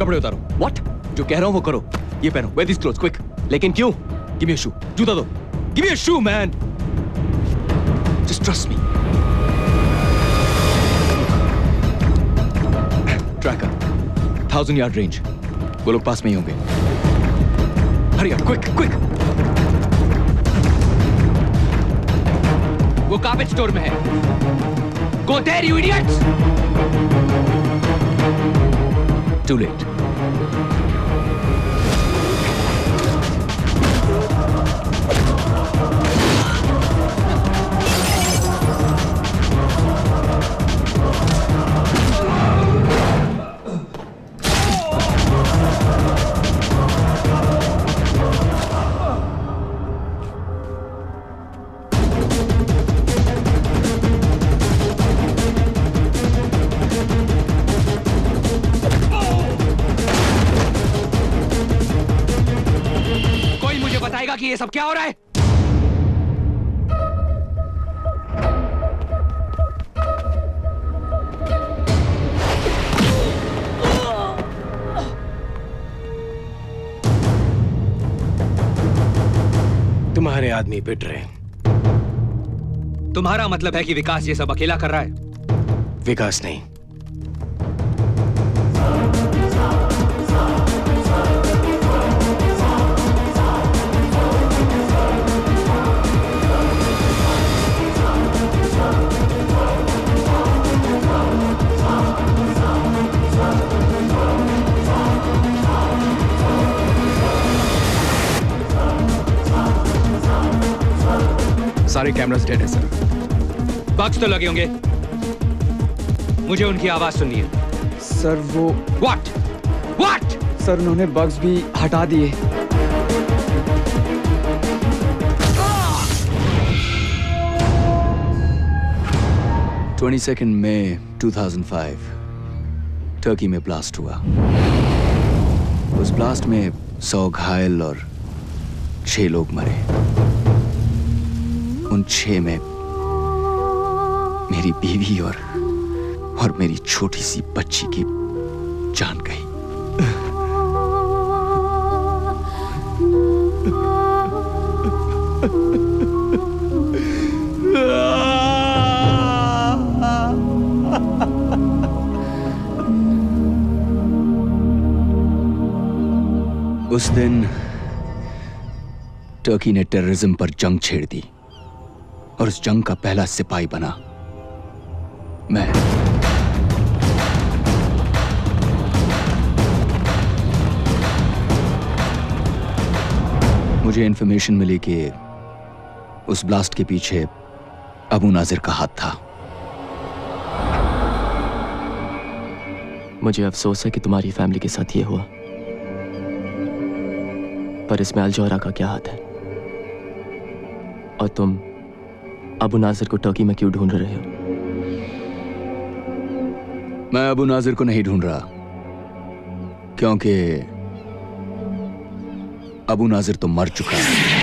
कपड़े उतारो। What? जो कह रहा हूँ वो करो। ये पहनो। Wear these clothes, quick. लेकिन क्यों? Give me a shoe. जूता दो। Give me a shoe, man. Just trust me. 1000 yard range. वो लोग पास में ही होंगे। Hurry up, quick quick. वो कार्पेट स्टोर में है। Go there you idiots. Too late. बताएगा कि ये सब क्या हो रहा है? तुम्हारे आदमी पिट रहे हैं। तुम्हारा मतलब है कि विकास ये सब अकेला कर रहा है? विकास नहीं, सारे कैमरास डेड है सर। बग्स तो लगे होंगे। मुझे उनकी आवाज सुननी है। सर वो व्हाट सर उन्होंने बग्स भी हटा दिए। मई 2005 टर्की में ब्लास्ट हुआ। उस ब्लास्ट में 100 घायल और 6 लोग मरे। उन 6 में मेरी बीवी और मेरी छोटी सी बच्ची की जान गई। उस दिन टर्की ने टेररिज्म पर जंग छेड़ दी और उस जंग का पहला सिपाही बना मैं। मुझे इंफॉर्मेशन मिली कि उस ब्लास्ट के पीछे अबू नाजिर का हाथ था। मुझे अफसोस है कि तुम्हारी फैमिली के साथ ये हुआ, पर इसमें अलजोहरा का क्या हाथ है? और तुम अबू नाजिर को टर्की में क्यों ढूंढ रहे हो? मैं अबू नाजिर को नहीं ढूंढ रहा, क्योंकि अबू नाजिर तो मर चुका है।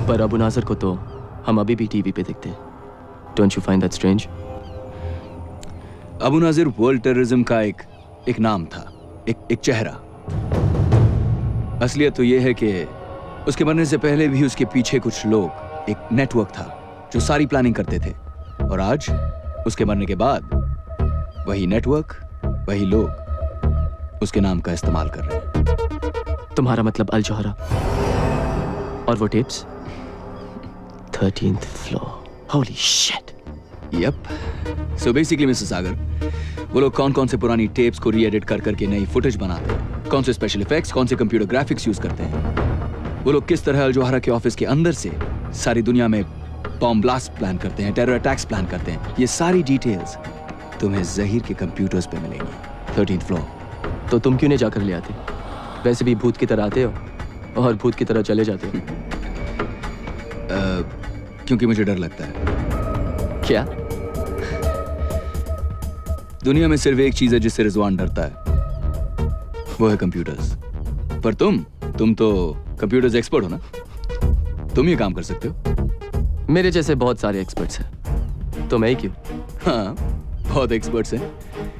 पर अबू नाजिर को तो हम अभी भी टीवी पे देखते हैं। Don't you find that strange? Abu Nazir world terrorism का एक नाम था, एक चेहरा। असलियत तो ये है कि उसके मरने से पहले भी उसके पीछे कुछ लोग, एक नेटवर्क था जो सारी प्लानिंग करते थे, और आज उसके मरने के बाद वही नेटवर्क, वही लोग उसके नाम का इस्तेमाल कर रहे हैं। तुम्हारा मतलब अल जौहरा और वो tapes? 13th floor. Holy shit. Yup. So basically mister Sagar, वो लोग कौन कौन से पुरानी टेप्स को री-एडिट कर करके नई फुटेज बनाते हैं, कौन से स्पेशल इफेक्ट्स, कौन से कंप्यूटर ग्राफिक्स यूज करते हैं, वो लोग किस तरह अल जौहरा के ऑफिस के अंदर से सारी दुनिया में बॉम्ब ब्लास्ट प्लान करते हैं, टेरर अटैक्स प्लान करते हैं, ये सारी डिटेल्स तुम्हें जहीर के कंप्यूटर्स पे मिलेंगी। 13th floor. तो तुम क्यों नहीं जाकर ले आते? वैसे भी भूत की तरह आते हो और भूत की तरह चले जाते हो। क्योंकि मुझे डर लगता है। क्या? दुनिया में सिर्फ एक चीज है जिससे रिजवान डरता है, वो है कंप्यूटर्स। पर तुम तो कंप्यूटर्स एक्सपर्ट हो ना, तुम ये काम कर सकते हो। मेरे जैसे बहुत सारे एक्सपर्ट्स हैं, तो मैं ही क्यों? हाँ, बहुत एक्सपर्ट्स हैं,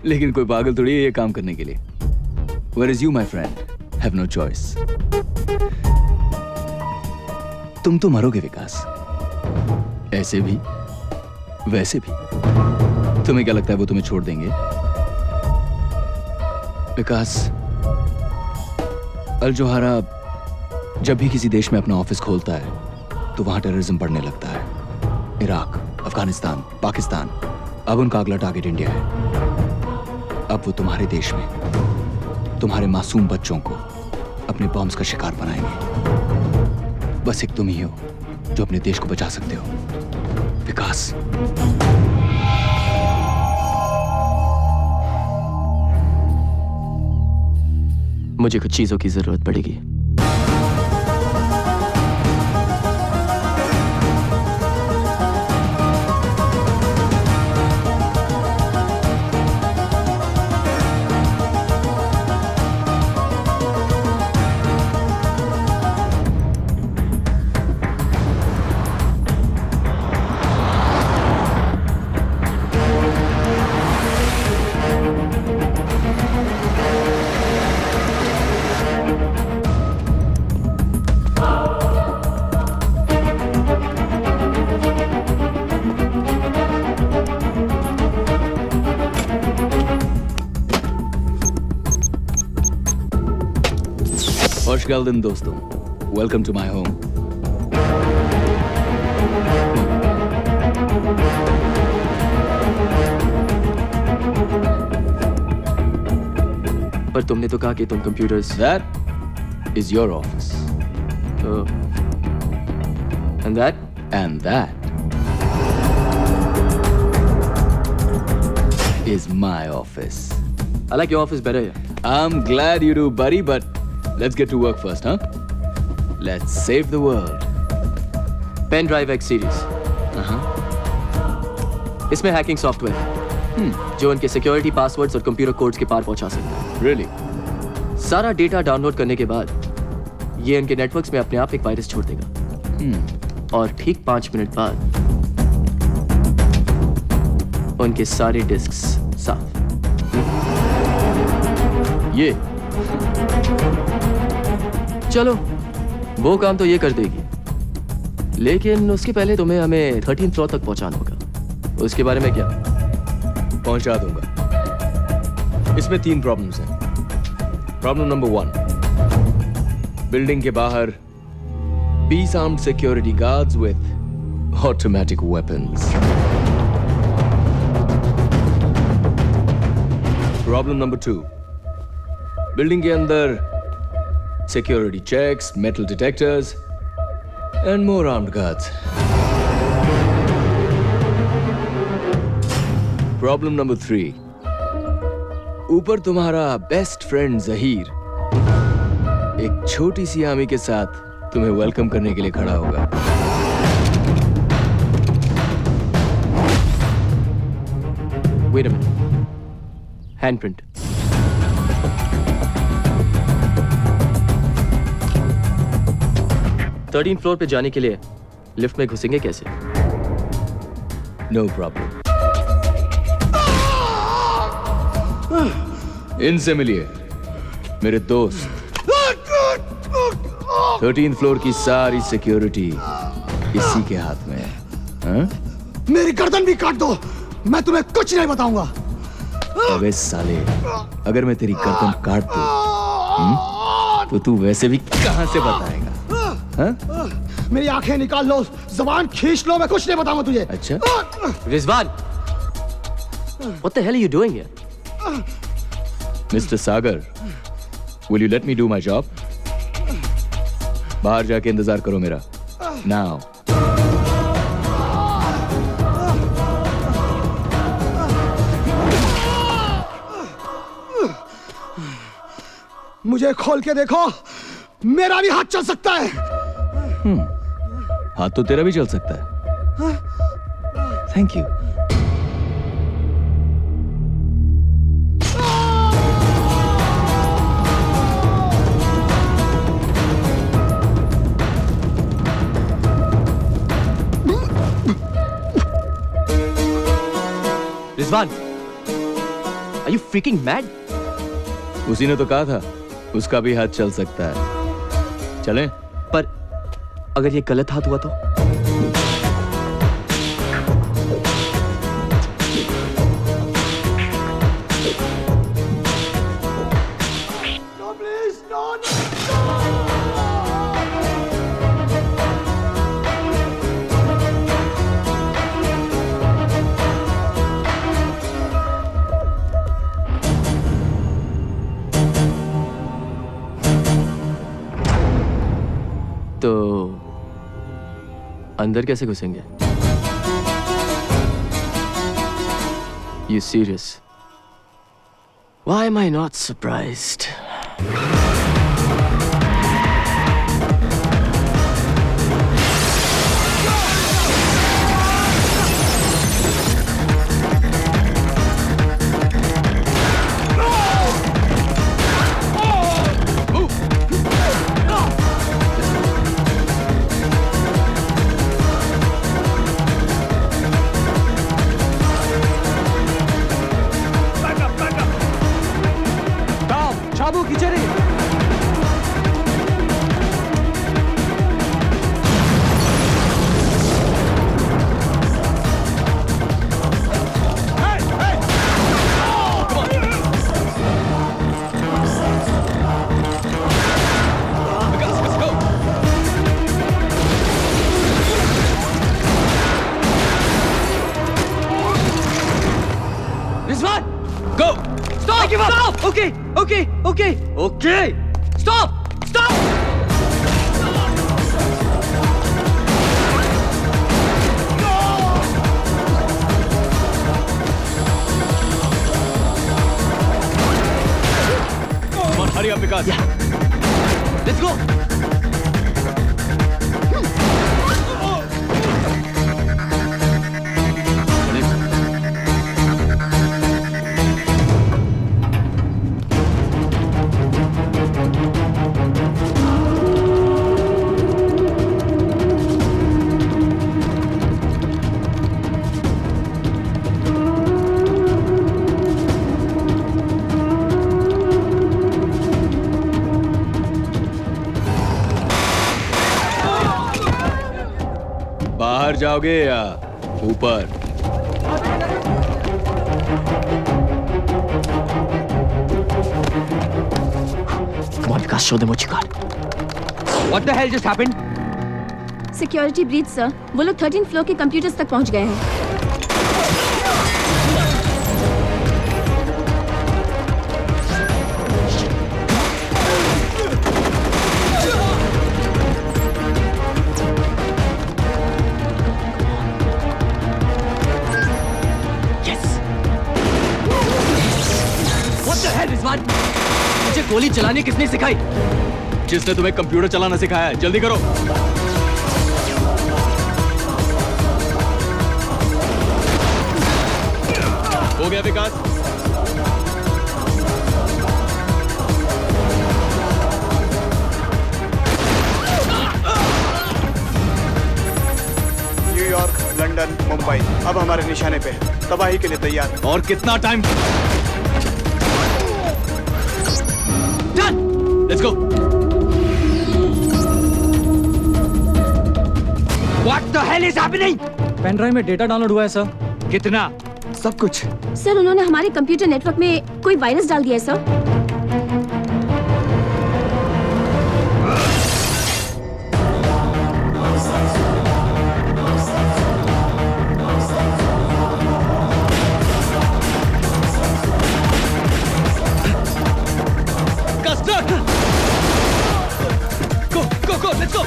लेकिन कोई पागल थोड़ी है ये काम करने के लिए। Where is you, my friend? Have no choice. तुम तो मरोगे विकास, ऐसे भी वैसे भी। तुम्हें क्या लगता है वो तुम्हें छोड़ देंगे? विकास, अल जौहरा जब भी किसी देश में अपना ऑफिस खोलता है तो वहां टेररिज्म बढ़ने लगता है। इराक, अफगानिस्तान, पाकिस्तान, अब उनका अगला टारगेट इंडिया है। अब वो तुम्हारे देश में तुम्हारे मासूम बच्चों को अपने बॉम्ब्स का शिकार बनाएंगे। बस एक तुम ही हो जो अपने देश को बचा सकते हो, विकास। मुझे कुछ चीजों की जरूरत पड़ेगी। Hoş geldin dostum. Welcome to my home. पर तुमने तो कहा कि तुम computers. That is your office. Oh. And that? And that is my office. I like your office better here. I'm glad you do, buddy, but let's get to work first, huh? Let's save the world. Pen Drive X series. इसमें hacking software है जो उनके security passwords और computer codes के पार पहुंचा सकता है। Really? सारा डेटा डाउनलोड करने के बाद ये इनके नेटवर्क्स में अपने आप एक वायरस छोड़ देगा और ठीक 5 मिनट बाद उनके सारे डिस्क्स साफ। ये चलो वो काम तो ये कर देगी, लेकिन उसके पहले तुम्हें हमें 13th फ्लोर तक पहुंचाना होगा। उसके बारे में क्या? पहुंचा दूंगा। इसमें 3 प्रॉब्लम्स हैं। प्रॉब्लम नंबर 1, बिल्डिंग के बाहर 20 armed security guards with automatic weapons. Problem number 2, building के अंदर security checks, metal detectors, and more armed guards. Problem number 3. ऊपर तुम्हारा बेस्ट फ्रेंड जहीर एक छोटी सी आर्मी के साथ तुम्हें वेलकम करने के लिए खड़ा होगा। Wait a minute. Handprint. Thirteen floor पे जाने के लिए लिफ्ट में घुसेंगे कैसे? No problem. इनसे मिलिए, मेरे दोस्त 13th फ्लोर की सारी सिक्योरिटी इसी के हाथ में है। हाँ? मेरी गर्दन भी काट दो, मैं तुम्हें कुछ नहीं बताऊंगा। अबे साले, अगर मैं तेरी गर्दन काट दूं, तो तू वैसे भी कहां से बताएगा? हाँ? मेरी आंखें निकाल लो, जबान खींच लो, मैं कुछ नहीं बताऊंगा तुझे। अच्छा? Rizwan, what the hell are you doing here? Mr. Sagar, will you let me do my job? बाहर जाके इंतजार करो मेरा। Now. मुझे खोल के देखो, मेरा भी हाथ चल सकता है। हाथ तो तेरा भी चल सकता है। Thank you. Rizwan, are you freaking mad? उसी ने तो कहा था उसका भी हाथ चल सकता है। चलें? पर अगर ये गलत हाथ हुआ तो? तो अंदर कैसे घुसेंगे? You serious? Why am I not surprised? चाबू खींचे रही। Rizwan, go! Stop! Stop! Okay, okay, okay, okay! Stop! Stop! Come on, hurry up, Vikas. Yeah. Let's go! बाहर जाओगे या ऊपर? Come on, Vikas, show them what you got. What the hell just happened? Security breach sir, वो लोग 13th floor के computers तक पहुंच गए हैं। रिजवान, मुझे गोली चलाने किसने सिखाई? जिसने तुम्हें कंप्यूटर चलाना सिखाया है। जल्दी करो। हो गया विकास? न्यूयॉर्क, लंदन, मुंबई अब हमारे निशाने पे है। तबाही के लिए तैयार। और कितना टाइम? Done! Let's go. पहले से अभी नहीं। पेन ड्राइव में डेटा डाउनलोड हुआ है सर। कितना? सब कुछ। सर उन्होंने हमारे कंप्यूटर नेटवर्क में कोई वायरस डाल दिया है sir. Go, let's go.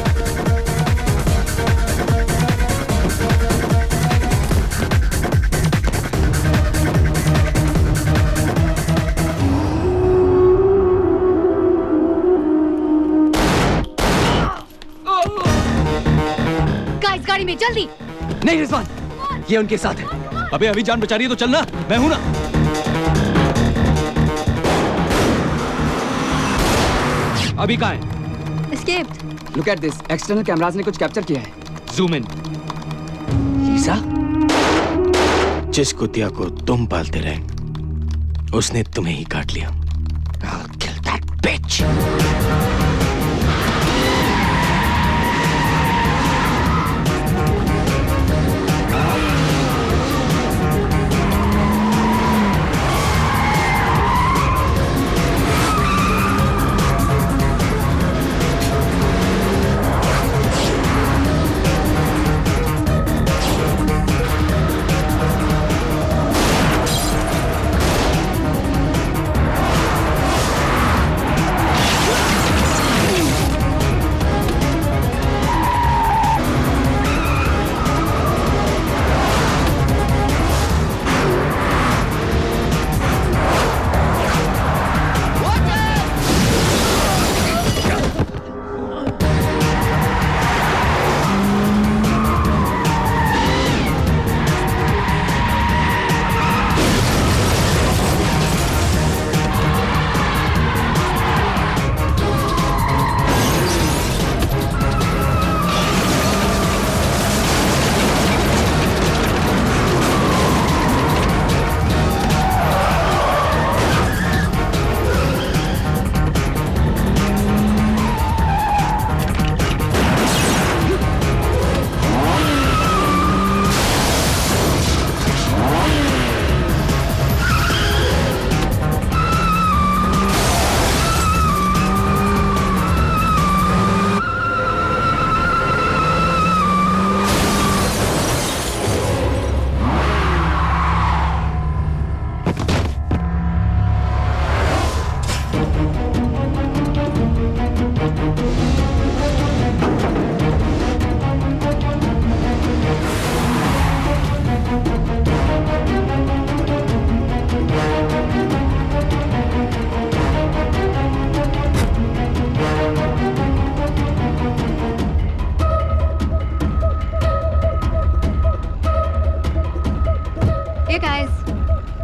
Guys गाड़ी में जल्दी। नहीं रिजवान, ये उनके साथ है। अबे अभी जान बचा रही है तो चलना, मैं हूं ना। अभी कहाँ है? Escaped. Look at this, external cameras ने कुछ कैप्चर किया है। Zoom in. लीसा, जिस कुतिया को तुम पालते रहे उसने तुम्हें ही काट लिया। I'll kill that bitch.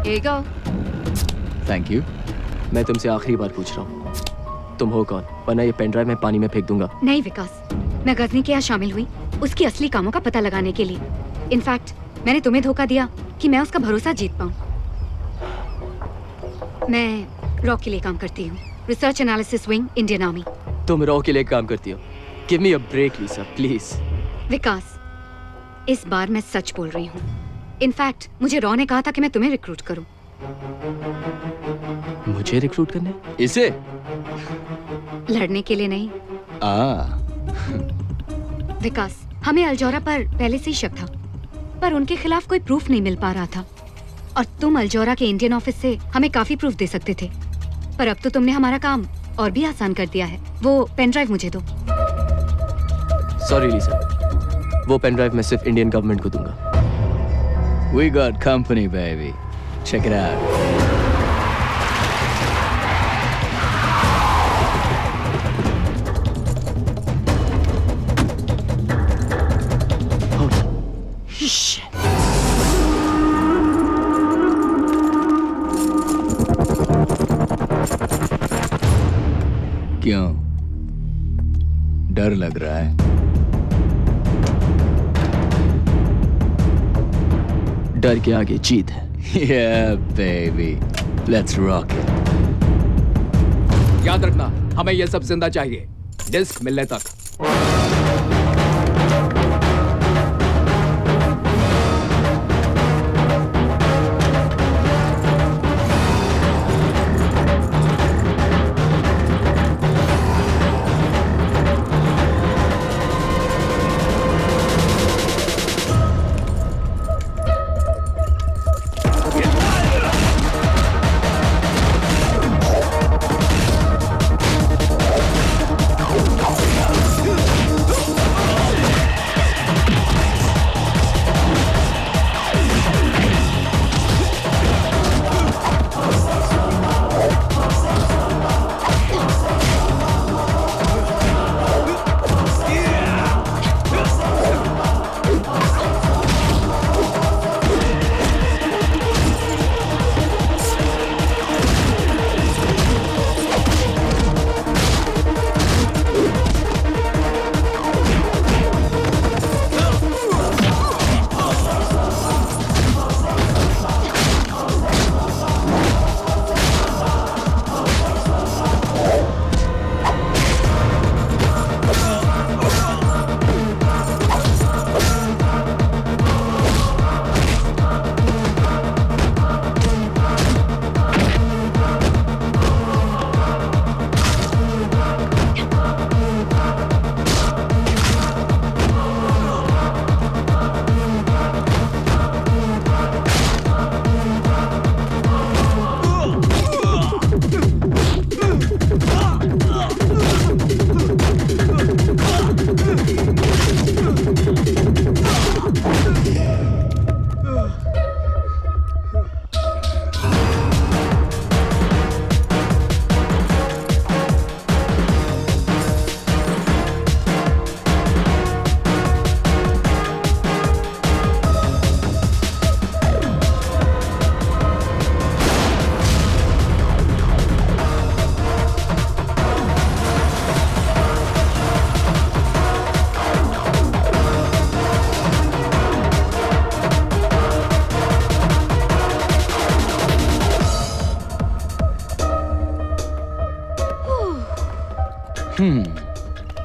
Here you go. Thank you. मैं तुमसे आखिरी बार पूछ रहा हूँ, तुम हो कौन? वरना ये पेन ड्राइव मैं पानी में फेंक दूंगा। नहीं विकास, मैं गजनी के यहाँ शामिल हुई उसकी असली कामों का पता लगाने के लिए। इनफैक्ट मैंने तुम्हें धोखा दिया कि मैं उसका भरोसा जीत पाऊँ। मैं रॉ के लिए काम करती हूँ, research analysis wing, Indian army. तुम रॉ के लिए काम करती हो? Give me a break Lisa, please. Vikas, इस बार मैं सच बोल रही हूँ। इनफैक्ट मुझे रॉ ने कहा था कि मैं तुम्हें रिक्रूट करूं। मुझे रिक्रूट करने? इसे? लड़ने के लिए नहीं। विकास, हमें अल्जोरा पर पहले से ही शक था, पर उनके खिलाफ कोई प्रूफ नहीं मिल पा रहा था। और तुम अल्जोरा के इंडियन ऑफिस से हमें काफी प्रूफ दे सकते थे, पर अब तो तुमने हमारा काम और भी आसान कर दिया है। वो पेन ड्राइव मुझे दो। सॉरी लीसा, वो पेन ड्राइव मैं सिर्फ इंडियन गवर्नमेंट को दूंगा। We got company, baby. Check it out. Shit. क्यों? डर लग रहा है? डर के आगे जीत है। Yeah, baby. Let's rock it. याद रखना, हमें ये सब जिंदा चाहिए, डिस्क मिलने तक।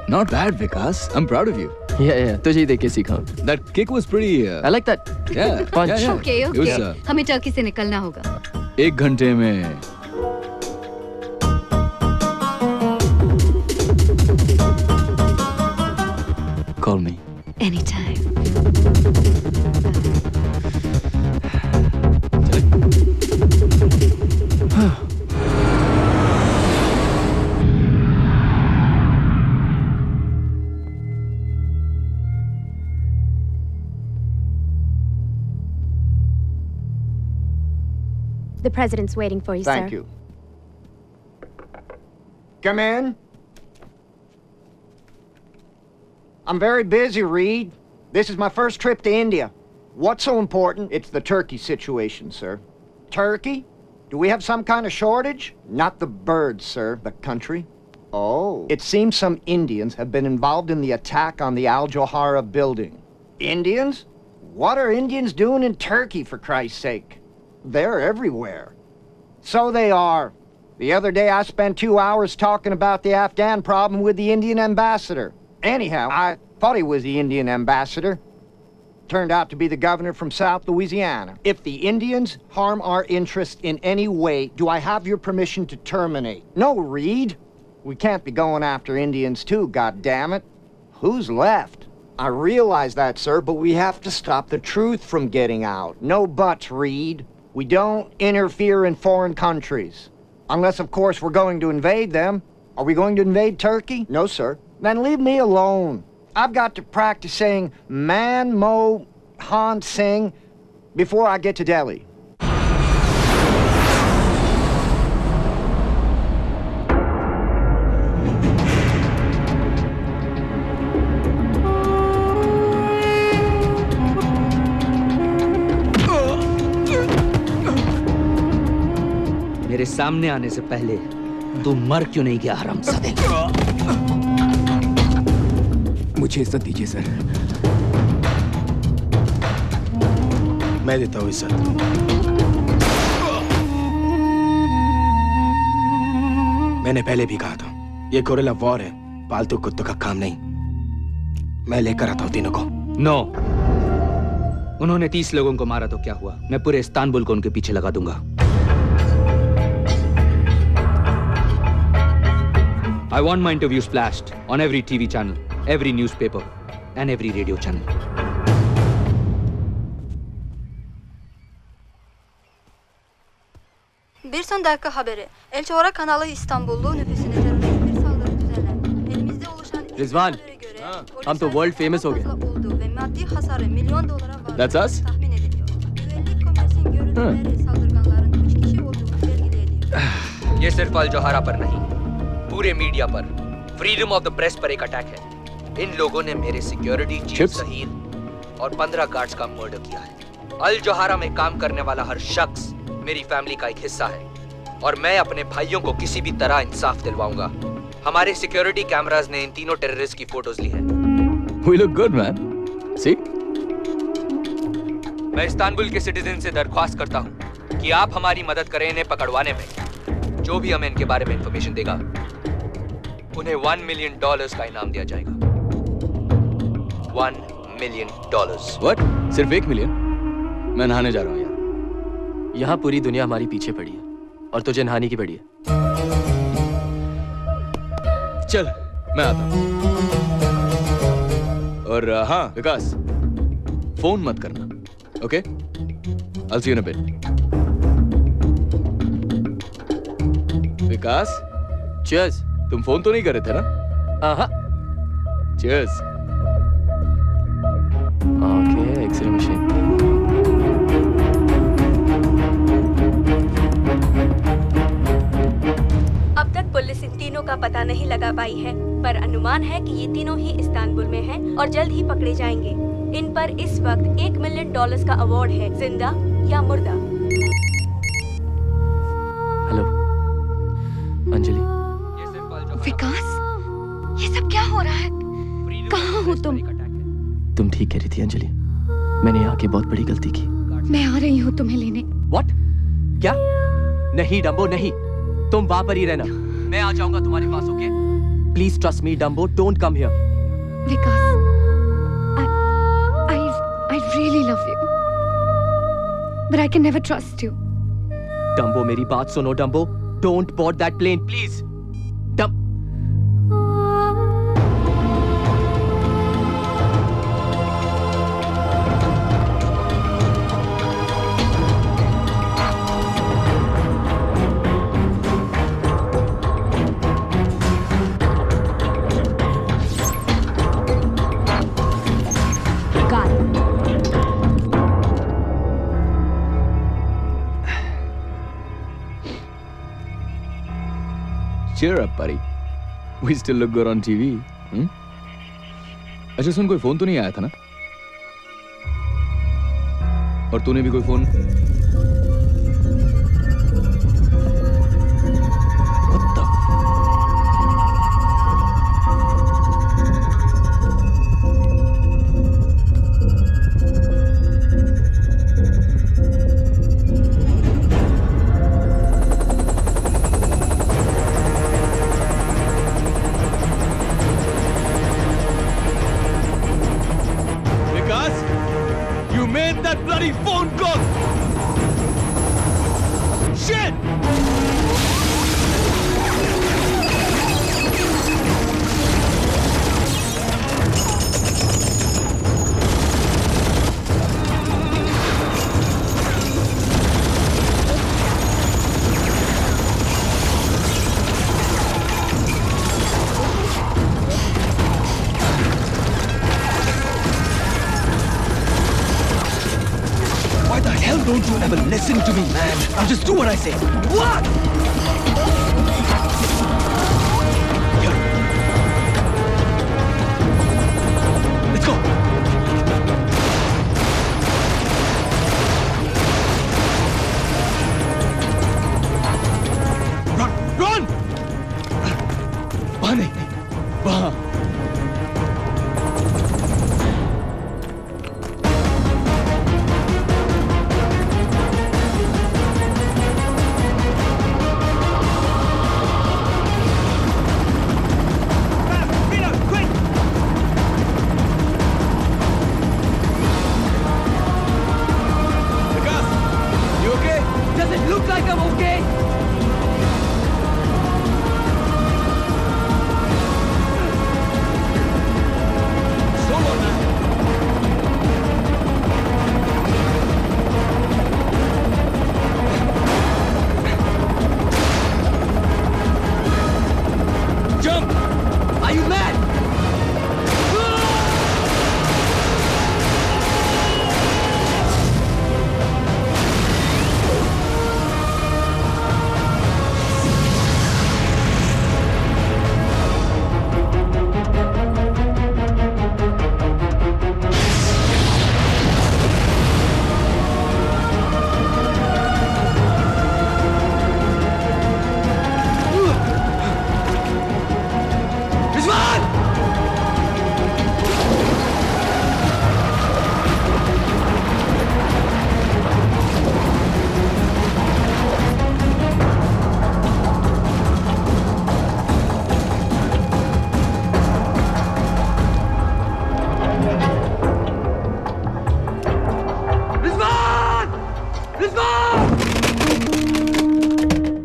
Not bad, Vikas. I'm proud of you. Yeah, तुझे ही देख के सीखा हूँ. That kick was pretty. I like that. Yeah. Punch. Yeah, yeah. Okay It was, okay, हमें टर्की से निकलना होगा. 1 घंटे में. Call me. Anytime. The president's waiting for you, sir. Thank you. Come in. I'm very busy, Reed. This is my first trip to India. What's so important? It's the turkey situation, sir. Turkey? Do we have some kind of shortage? Not the birds, sir. The country. Oh. It seems some Indians have been involved in the attack on the Al Johara building. Indians? What are Indians doing in Turkey, for Christ's sake? They're everywhere. So they are. The other day I spent 2 hours talking about the Afghan problem with the Indian ambassador. Anyhow, I thought he was the Indian ambassador. Turned out to be the governor from South Louisiana. If the Indians harm our interest in any way, do I have your permission to terminate? No, Reed. We can't be going after Indians too, goddammit. Who's left? I realize that, sir, but we have to stop the truth from getting out. No buts, Reed. We don't interfere in foreign countries. Unless, of course, we're going to invade them. Are we going to invade Turkey? No, sir. Then leave me alone. I've got to practice saying Man Mo Han Singh before I get to Delhi. मेरे सामने आने से पहले तू मर क्यों नहीं गया हरामजादे? मुझे इज्जत दीजिए सर. मैं देता हूँ इज्जत. मैंने पहले भी कहा था, ये गोरिल्ला वॉर है, पालतू कुत्तों का काम नहीं. मैं लेकर आता हूँ तीनों को. नो. उन्होंने 30 लोगों को मारा तो क्या हुआ? मैं पूरे इस्तांबुल को उनके पीछे लगा दूंगा. I want my interviews flashed on every TV channel, every newspaper, and every radio channel. Bir son dakika haberi. El Johara kanalı İstanbullu nüfusuna terörist bir saldırı düzenlendi. Elimizde oluşan Rizwan, हम तो world famous हो गए. olduğu ve maddi hasarı milyon dolara var. That's us? Tahmin ediliyor. Güvenlik komisyon görüntüleri saldırganların 3 kişi olduğunu belirli ediyor. ये सिर्फ अल जोहारा पर नहीं, पूरे media पर, फ्रीडम ऑफ द प्रेस पर एक अटैक है. इन लोगों ने मेरे सिक्योरिटी चीफ सहील और 15 गार्ड्स का मर्डर किया है. अल जोहारा में काम करने वाला हर शख्स मेरी फैमिली का एक हिस्सा है और मैं अपने भाइयों को किसी भी तरह इंसाफ दिलवाऊंगा. हमारे सिक्योरिटी कैमरास ने इन तीनों टेररिस्ट की फोटोज ली हैं. We look good, man. See? मैं इस्तांबुल के सिटीजन से दरख्वास्त करता हूँ कि आप हमारी मदद करें इन्हें पकड़वाने में. जो भी हमें इनके बारे में इंफॉर्मेशन देगा, उन्हें $1 मिलियन का इनाम दिया जाएगा. $1 मिलियन. What? सिर्फ 1 मिलियन? मैं नहाने जा रहा हूँ यार. यहाँ पूरी दुनिया हमारी पीछे पड़ी है और तुझे नहाने की पड़ी है. चल, मैं आता हूँ. और हाँ, विकास, फोन मत करना, okay? I'll see you in a bit. Vikas, cheers. तुम फोन तो नहीं कर रहे थे ना? हाँ. Cheers. Okay, X-ray machine. अब तक पुलिस इन तीनों का पता नहीं लगा पाई है, पर अनुमान है कि ये तीनों ही इस्तांबुल में हैं और जल्द ही पकड़े जाएंगे. इन पर इस वक्त $1 मिलियन का अवार्ड है, जिंदा या मुर्दा. हेलो, अंजलि. विकास, ये सब क्या हो रहा है? कहाँ हो तुम? तुम ठीक कह रही थी अंजलि. मैंने यहाँ की बहुत बड़ी गलती की. मैं आ रही हूँ तुम्हें लेने. What? क्या? नहीं डम्बो नहीं. तुम वहां पर ही रहना. मैं आ जाऊंगा तुम्हारे पास, okay? Please trust me, Dumbo. Don't come here. Vikas, I really love you. But I can never trust you. Dumbo, मेरी बात सुनो, Dumbo. Don't board that plane, please. Cheer up, buddy. We still look good on TV. अच्छा सुन, कोई phone तो नहीं आया था ना? और तूने भी कोई phone? Don't you ever listen to me, man. Now just do what I say. What? Let's go. Run! Run! Bahane. Baha.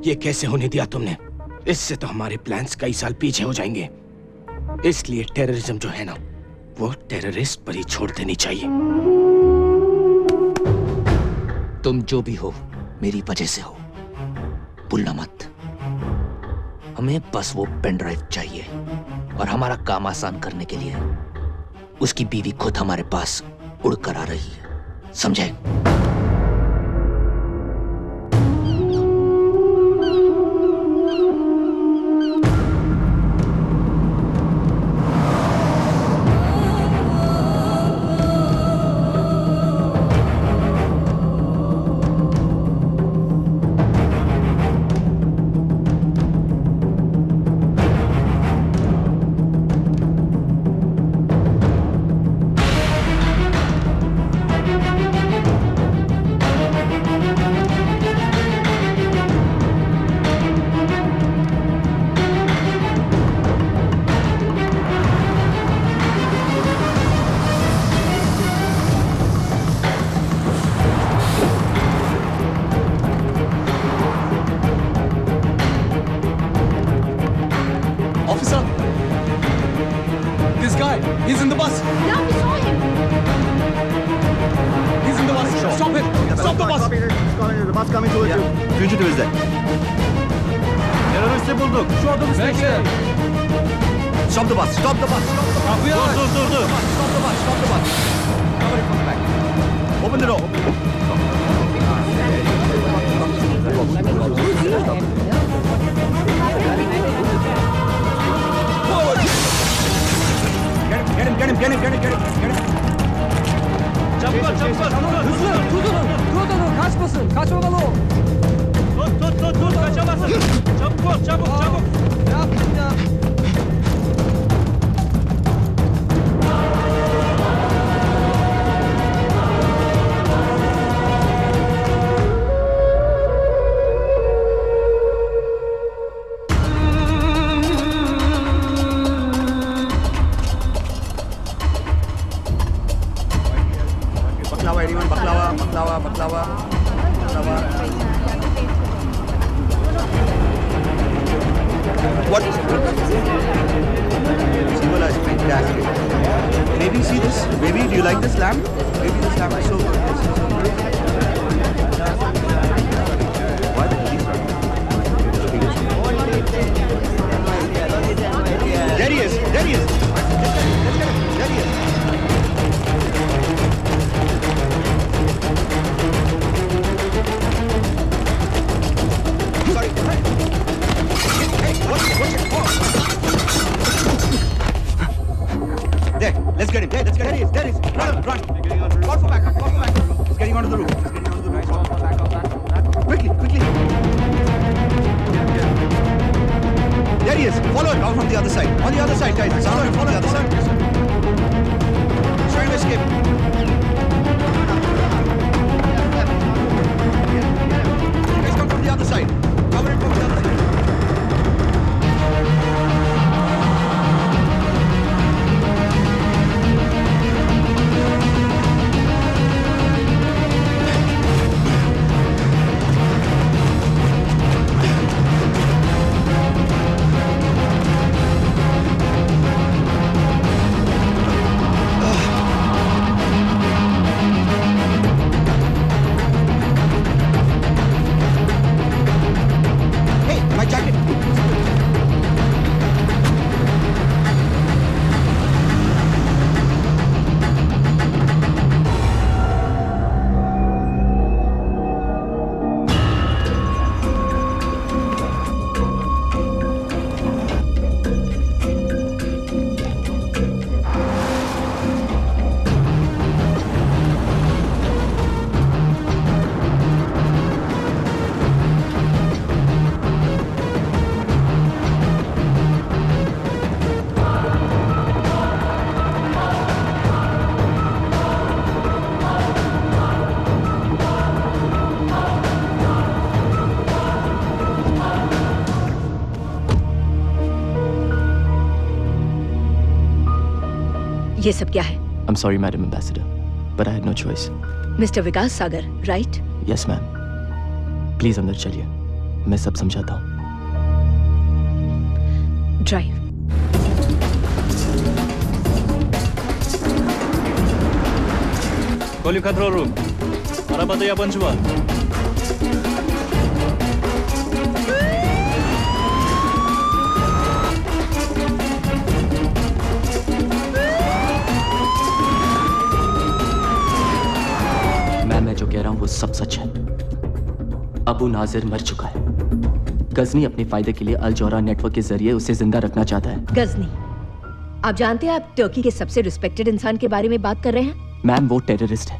ये कैसे होने दिया तुमने? इससे तो हमारे प्लान्स कई साल पीछे हो जाएंगे। इसलिए टेररिज्म जो है ना, वो टेररिस्ट पर ही छोड़ देनी चाहिए। तुम जो भी हो, मेरी वजह से हो, भूलना मत। हमें बस वो पेन ड्राइव चाहिए और हमारा काम आसान करने के लिए उसकी बीवी खुद हमारे पास उड़कर आ रही है, समझे? Officer! This guy, he's in the bus! Yeah, we saw him! He's in the bus! Stop him! Stop the bus! The bus coming towards you. Fugitive is there. Teröristi bulduk. Şu adamı bekle. Stop the bus. Stop the bus. Kapıyı aç. Dur. Stop the bus. Stop the bus. Cover it from the back. Open the door. Get him. Çabuk ol. Hızlı! Tut onu! Kaçmasın! Kaçmamalı o! Tut. Kaçamazsın. Çabuk ol. Ne yaptın ya? Baklava, anyone? Baklava. What? Simula is fantastic. Baby, see this? Baby, do you like this lamb? Baby, this lamb is so good. What? There he is. Let's get him. There he is. There, let's get him. There he is. Run. Call for backup. He's getting onto the roof. Quickly. There he is. Follow him down from the other side. On the other side, guys. Follow him from the other side. Trying to escape. You guys come from the other side. Cover him from the other side. ये सब क्या है? I'm sorry, Madam Ambassador, but I had no choice. Mister Vikas Sagar, right? Yes, ma'am. Please अंदर चलिए, मैं सब समझाता हूँ. Drive. Call your control room. 알아봐도야 번주와. मैं जो कह रहा हूँ वो सब सच है. अबू नाजिर मर चुका है. गजनी अपने फायदे के लिए अल जौरा नेटवर्क के जरिए उसे जिंदा रखना चाहता है. गजनी, आप जानते हैं आप टर्की के सबसे रिस्पेक्टेड इंसान के बारे में बात कर रहे हैं? मैम, वो टेररिस्ट है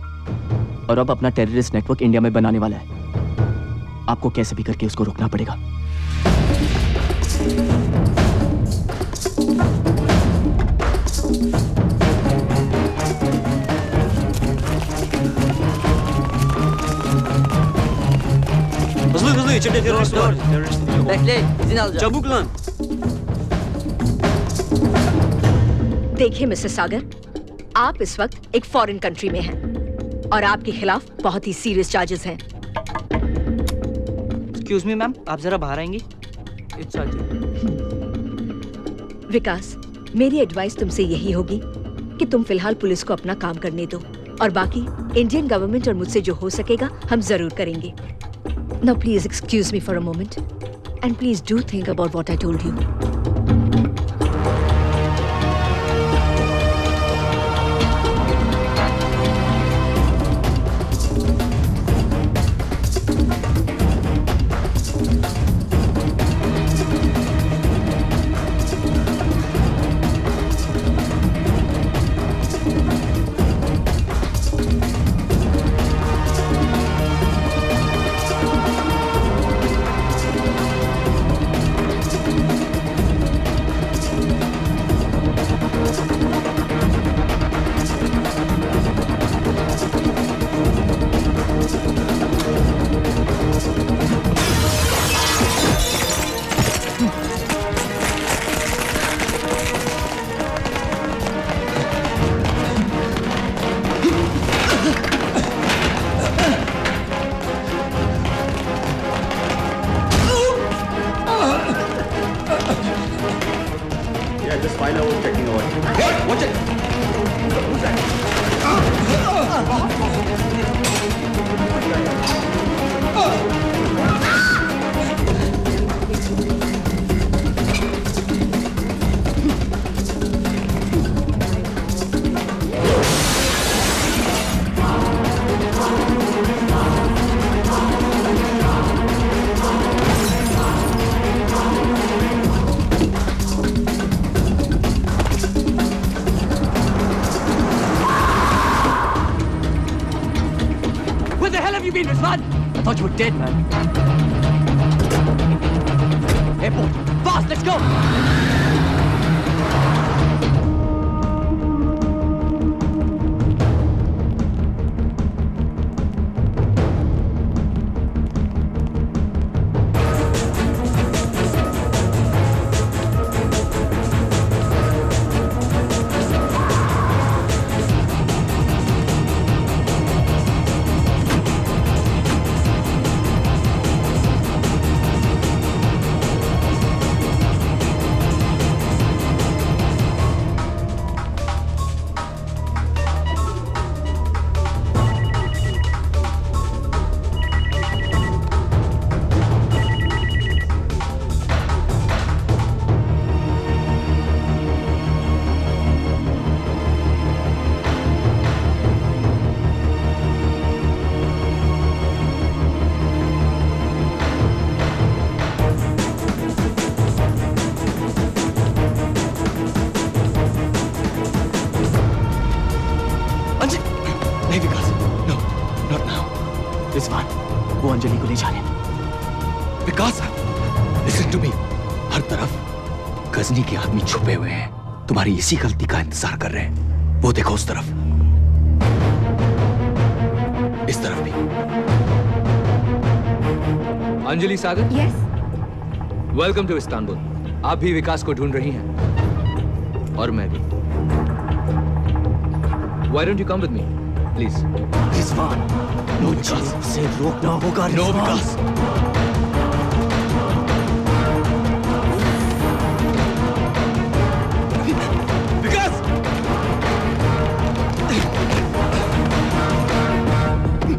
और अब अपना टेररिस्ट नेटवर्क इंडिया में बनाने वाला है. आपको कैसे भी करके उसको रोकना पड़ेगा. Hızlı içeride terörist var. Bekle, izin alacağım. Çabuk lan. देखिए मिस्टर सागर, आप इस वक्त एक फॉरेन कंट्री में हैं और आपके खिलाफ बहुत ही सीरियस चार्जेस हैं. एक्सक्यूज मी मैम, आप जरा बाहर आएंगी. It's urgent. विकास, मेरी एडवाइस तुमसे यही होगी कि तुम फिलहाल पुलिस को अपना काम करने दो और बाकी इंडियन गवर्नमेंट और मुझसे जो हो सकेगा हम जरूर करेंगे। Now please excuse me for a moment and please do think about what I told you. I thought you were dead, man. Airport! Fast, let's go! Anjali को ले जाने। विकास, लिसन टू मी। हर तरफ गजनी के आदमी छुपे हुए हैं, तुम्हारी इसी गलती का इंतजार कर रहे हैं। वो देखो उस तरफ, इस तरफ भी। अंजलि सागर, यस, वेलकम टू इस्तांबुल। आप भी विकास को ढूंढ रही हैं और मैं भी। Why don't you come with me, please? Rizwan, no Vikas, उसे रोकना होगा। नो विकास। विकास!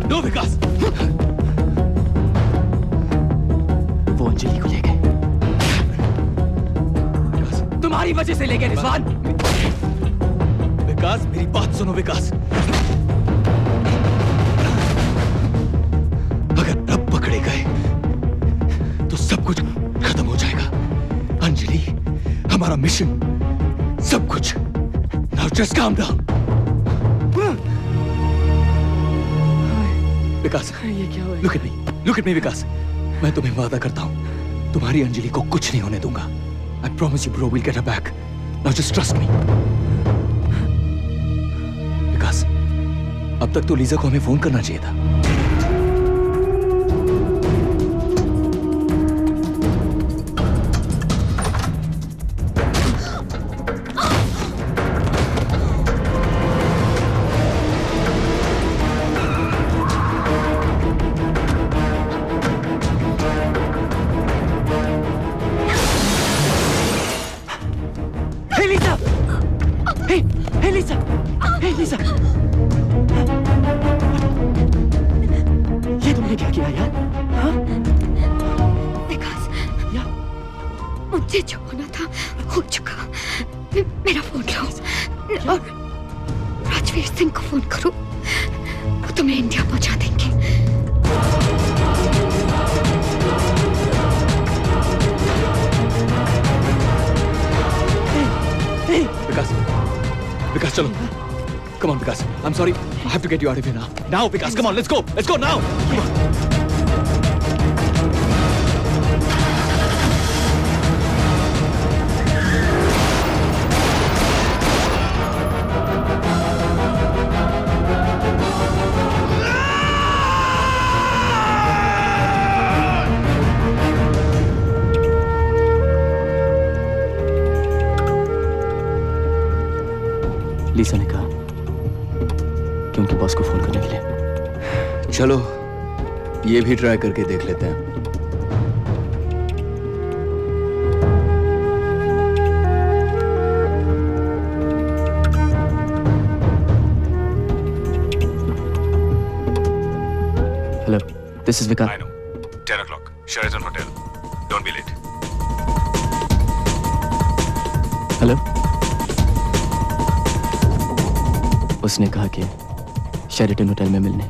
नो विकास! वो अंजलि को ले गए। तुम्हारी वजह से ले गए रिजवान। विकास, मेरी बात सुनो विकास। अगर अब पकड़े गए तो सब कुछ खत्म हो जाएगा। अंजलि, हमारा मिशन, सब कुछ। Now just calm down. विकास, ये क्या हुआ? Look at me विकास। मैं तुम्हें वादा करता हूँ, तुम्हारी अंजलि को कुछ नहीं होने दूंगा। I promise you bro, we'll get her back. Now just trust me. विकास, अब तक तो लीजा को हमें फोन करना चाहिए था। Lisa! Hey, Lisa! ये तुमने क्या किया यार? हाँ? विकास, मुझे जो होना था हो चुका। मेरा फोन लो और राजवीर सिंह को फोन करो, वो तुम्हें इंडिया पहुंचा देंगे। विकास चलो. Come on, Vikas. I'm sorry. I have to get you out of here now. Now, Vikas, come on, let's go. Let's go now. Come on. लीसा ने कहा कि उनके बॉस को फोन करने के लिए. चलो ये भी ट्राई करके देख लेते हैं. Hello, this is Vikas. I know. 10 o'clock. Sheraton Hotel. Don't be late. Hello. उसने कहा कि शेरिटन होटल में मिलने.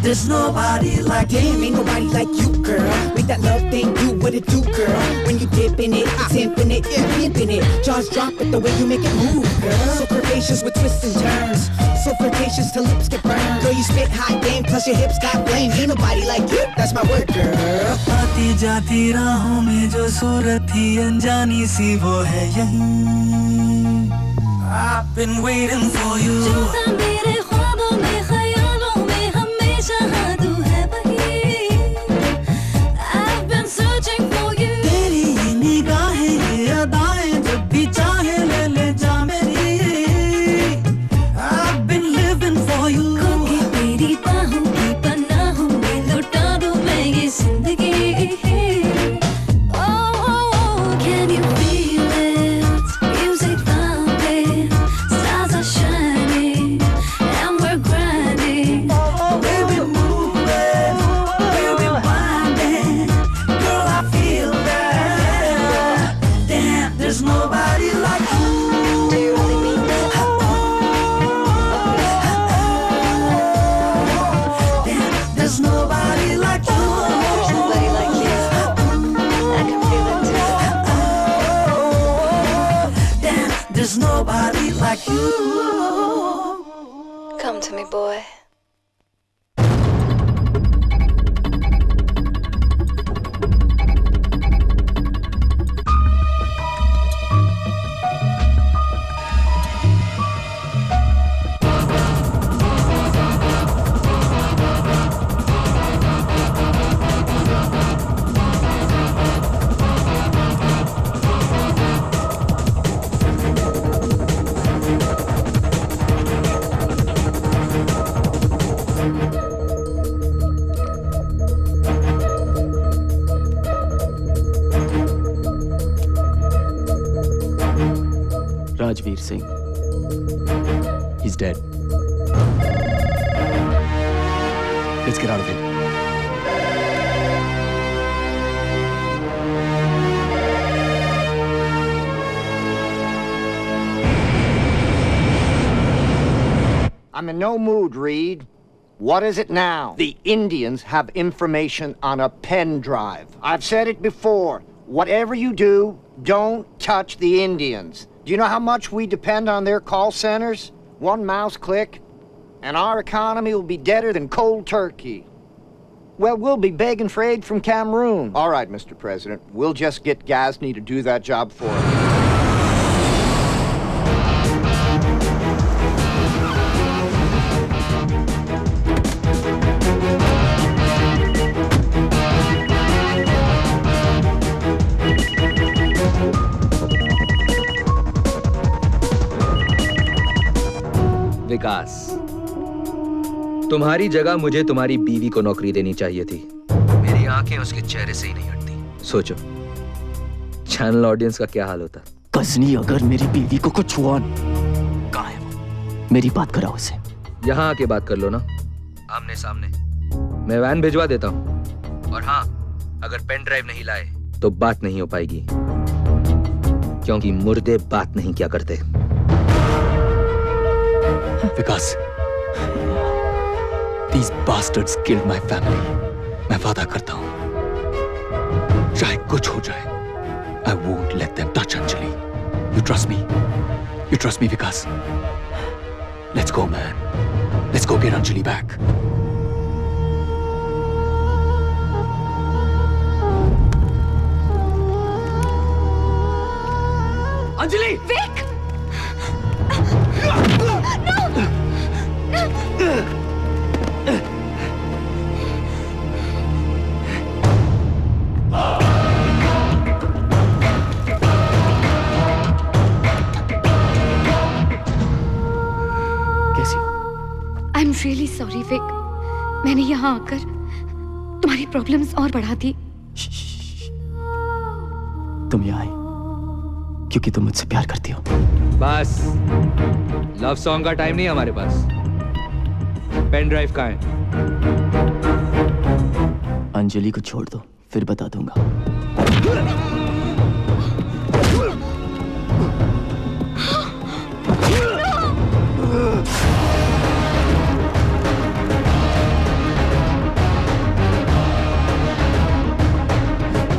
There's nobody like damn, ain't nobody like you, girl. With that love thing, you what it do, girl. When you dip in it, it's infinite, you're pimping it. Jaws drop with the way you make it move, girl. So curvaceous with twists and turns, so flirtatious till lips get burned. Girl, you spit hot game, plus your hips got flame. Ain't nobody like you, that's my word, girl. आती जाती राहों में जो सूरत थी अनजानी सी वो है यहीं. I've been waiting for you. जो था मेरे ख्वाबों में ख्यालों में हमेशा हाँ तू है वही. I've been searching for you. तेरी ये निगाहें ये अदाएं जब भी चाहे ले ले जा मेरी. I've been living for you. खोके तेरी बाहों की पनाहों में लुटा दूं मैं ये जिंदगी. Can you feel it? Music thumping, stars are shining, and we're grinding. Baby moving, baby winding, girl I feel that. Damn, there's nobody like you. Do you really mean that? Damn, there's nobody like you. Nobody like you. I can feel it too. Damn, there's nobody like you. Come to me, boy. Rajveer Singh. He's dead. Let's get out of here. I'm in no mood, Reed. What is it now? The Indians have information on a pen drive. I've said it before. Whatever you do, don't touch the Indians. Do you know how much we depend on their call centers? One mouse click, and our economy will be deader than cold turkey. Well, we'll be begging for aid from Cameroon. All right, Mr. President, we'll just get Ghazni to do that job for us. विकास, तुम्हारी जगह मुझे तुम्हारी बीवी को नौकरी देनी चाहिए थी। मेरी आंखें उसके चेहरे से ही नहीं हटती। सोचो, चैनल ऑडियंस का क्या हाल होता। गजनी अगर मेरी बीवी को कुछ हुआ, कहाँ है वो? मेरी बात कराओ उसे। यहाँ आके बात कर लो ना, आमने सामने। मैं वैन भिजवा देता हूँ। और हाँ, अगर पेन ड्राइव नहीं लाए तो बात नहीं हो पाएगी, क्योंकि मुर्दे बात नहीं क्या करते। विकास, these bastards killed my family. मैं वादा करता हूँ, चाहे कुछ हो जाए, I won't let them touch Anjali. You trust me? You trust me, Vikas? Let's go, man. Let's go get Anjali back. Anjali! Vik! कैसी हो? I am really sorry Vik, मैंने यहाँ आकर तुम्हारी प्रॉब्लम्स और बढ़ा दी। तुम यहाँ आई क्योंकि तुम मुझसे प्यार करती हो। बस, लव सॉन्ग का टाइम नहीं हमारे पास। पेन ड्राइव कहाँ है? अंजलि को छोड़ दो, फिर बता दूंगा।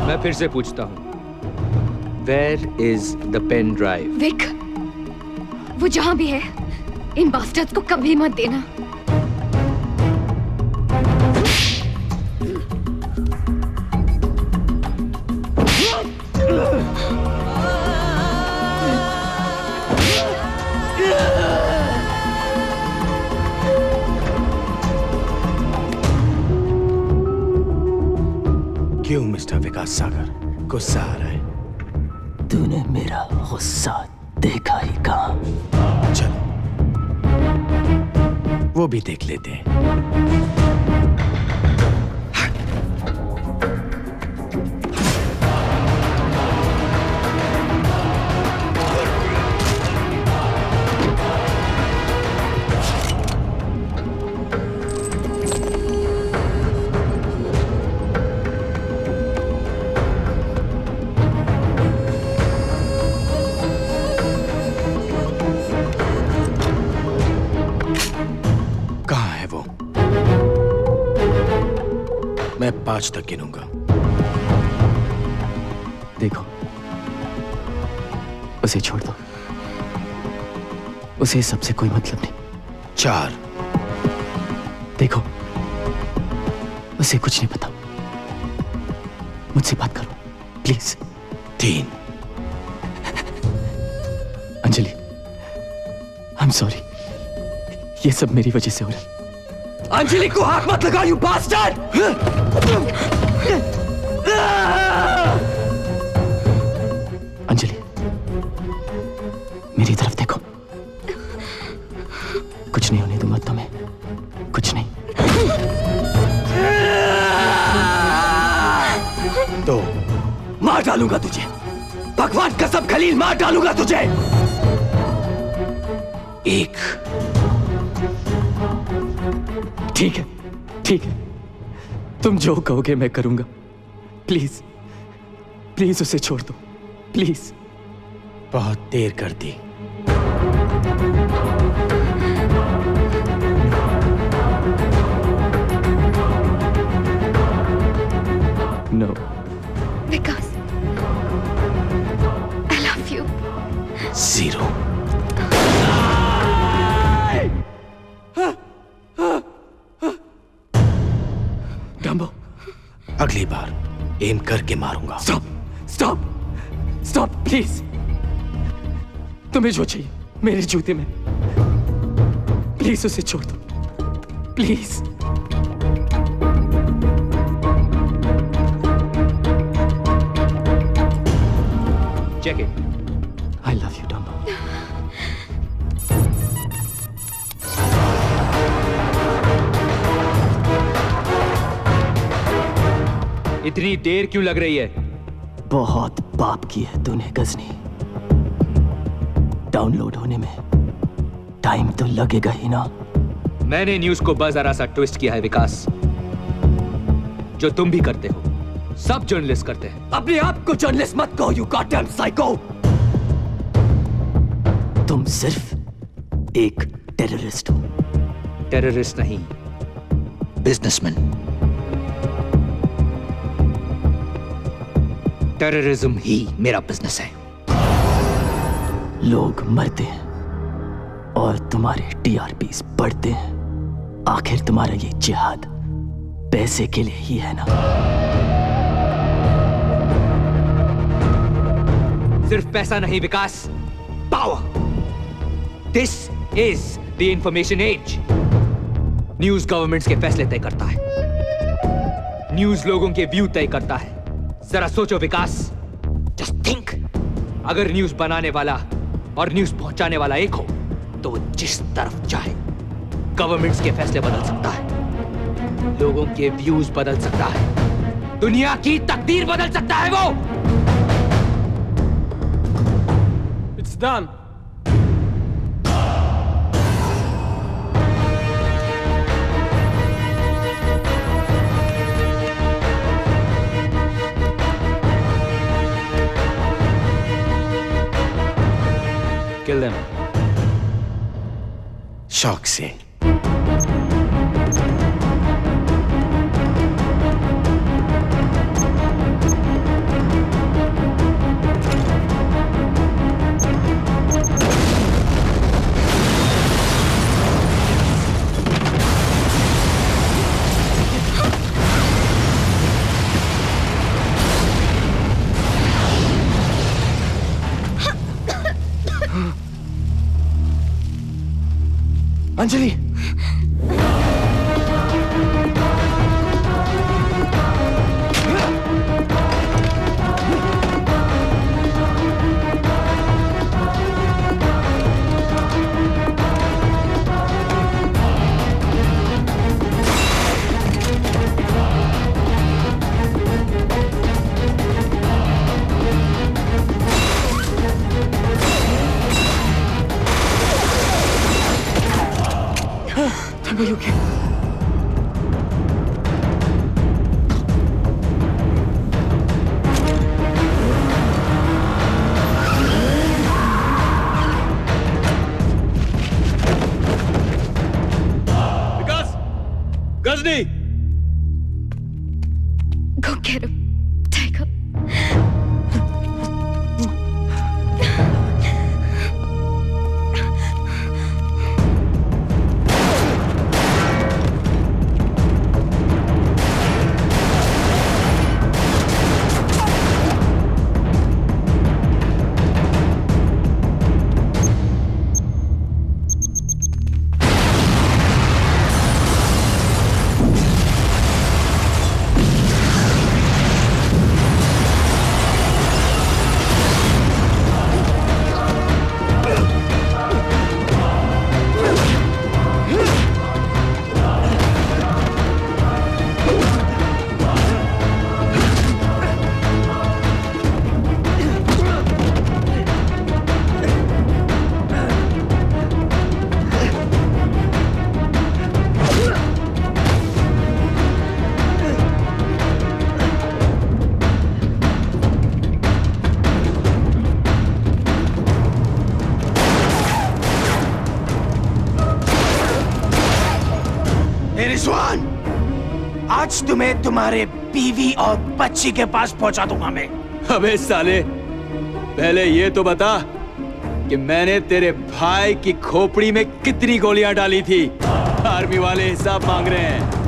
मैं फिर से पूछता हूँ, Where is the pen drive? Vik, वो जहां भी है, इन बास्टर्ड्स को कभी मत देना। क्यों मिस्टर विकास सागर गुस्सा आ रहा है? तूने मेरा गुस्सा देखा ही कहाँ? चलो वो भी देख लेते हैं। मैं 5 तक गिनूंगा। देखो, उसे छोड़ दो, उसे सबसे कोई मतलब नहीं। 4। देखो, उसे कुछ नहीं पता, मुझसे बात करो please. 3। Anjali, I am sorry, ये सब मेरी वजह से हो रहा है। अंजलि को हाथ मत लगाओ, यू बास्टर्ड! अंजलि, मेरी तरफ देखो, कुछ नहीं होने दूंगा तुम्हें, कुछ नहीं। 2। मार डालूंगा तुझे, भगवान कसम खलील, मार डालूंगा तुझे। 1। ठीक है, ठीक है, तुम जो कहोगे मैं करूंगा। प्लीज, प्लीज उसे छोड़ दो, प्लीज। बहुत देर कर दी। know. Vikas, I love you. Zero. Dumbo, अगली बार एम करके मारूंगा। Stop, stop, stop, please. तुम्हें जो चाहिए मेरे जूते में, प्लीज उसे छोड़ दो, please. Check it. I love you Dumbo. इतनी देर क्यों लग रही है? बहुत पाप की है तूने गजनी। डाउनलोड होने में टाइम तो लगेगा ही ना। मैंने न्यूज को बस जरा सा ट्विस्ट किया है विकास, जो तुम भी करते हो, सब जर्नलिस्ट करते हैं। अपने आप को जर्नलिस्ट मत कहो, यू गॉडडैम साइको। तुम सिर्फ एक टेररिस्ट हो। टेररिस्ट नहीं, बिजनेसमैन। टेररिज्म ही मेरा बिजनेस है। लोग मरते हैं और तुम्हारे टीआरपीस बढ़ते हैं। आखिर तुम्हारा ये जिहाद पैसे के लिए ही है ना? सिर्फ पैसा नहीं Vikas, power. This is the information age. News governments के फैसले तय करता है, न्यूज लोगों के व्यू तय करता है। जरा सोचो विकास, जस्ट थिंक, अगर न्यूज बनाने वाला और न्यूज पहुंचाने वाला एक हो तो जिस तरफ चाहे गवर्नमेंट्स के फैसले बदल सकता है, लोगों के व्यूज बदल सकता है, दुनिया की तकदीर बदल सकता है वो। It's done. Kill them. शौक से। Anjali, are you okay? Vikas, Ghazni, Go get him, Tiger. आज तुम्हें तुम्हारे बीवी और बच्ची के पास पहुंचा दूंगा मैं। अबे साले, पहले ये तो बता कि मैंने तेरे भाई की खोपड़ी में कितनी गोलियां डाली थी। आर्मी वाले हिसाब मांग रहे हैं।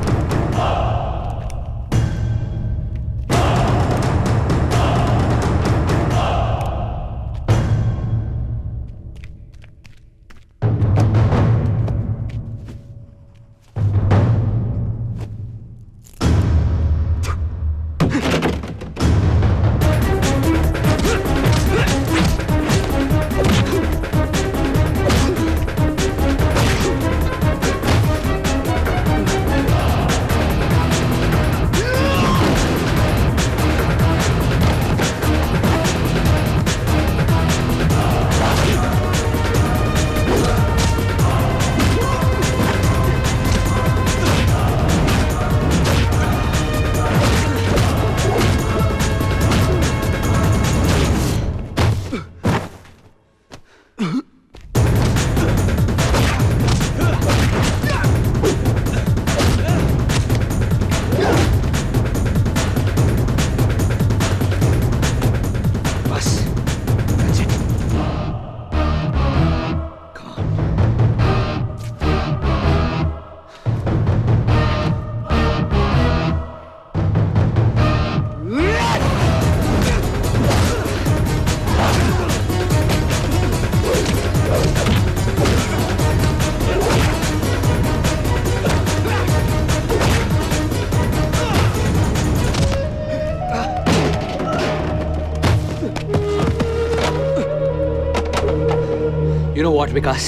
You know what, Vikas?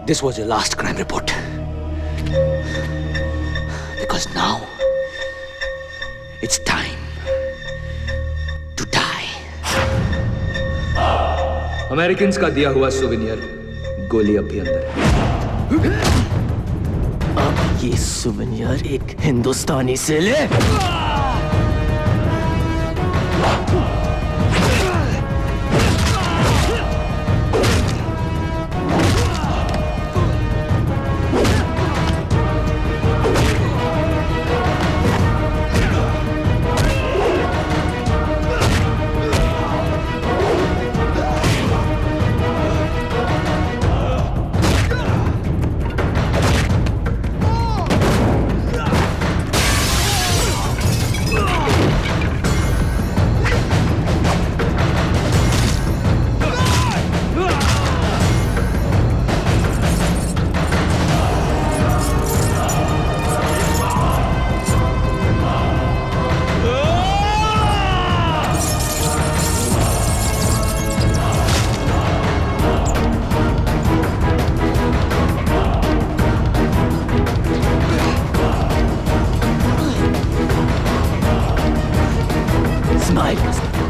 This was your last crime report. Because now it's time to die. Americans का दिया हुआ सुवेनियर गोली अब भी अंदर है। अब ये सुवेनियर एक हिंदुस्तानी से ले।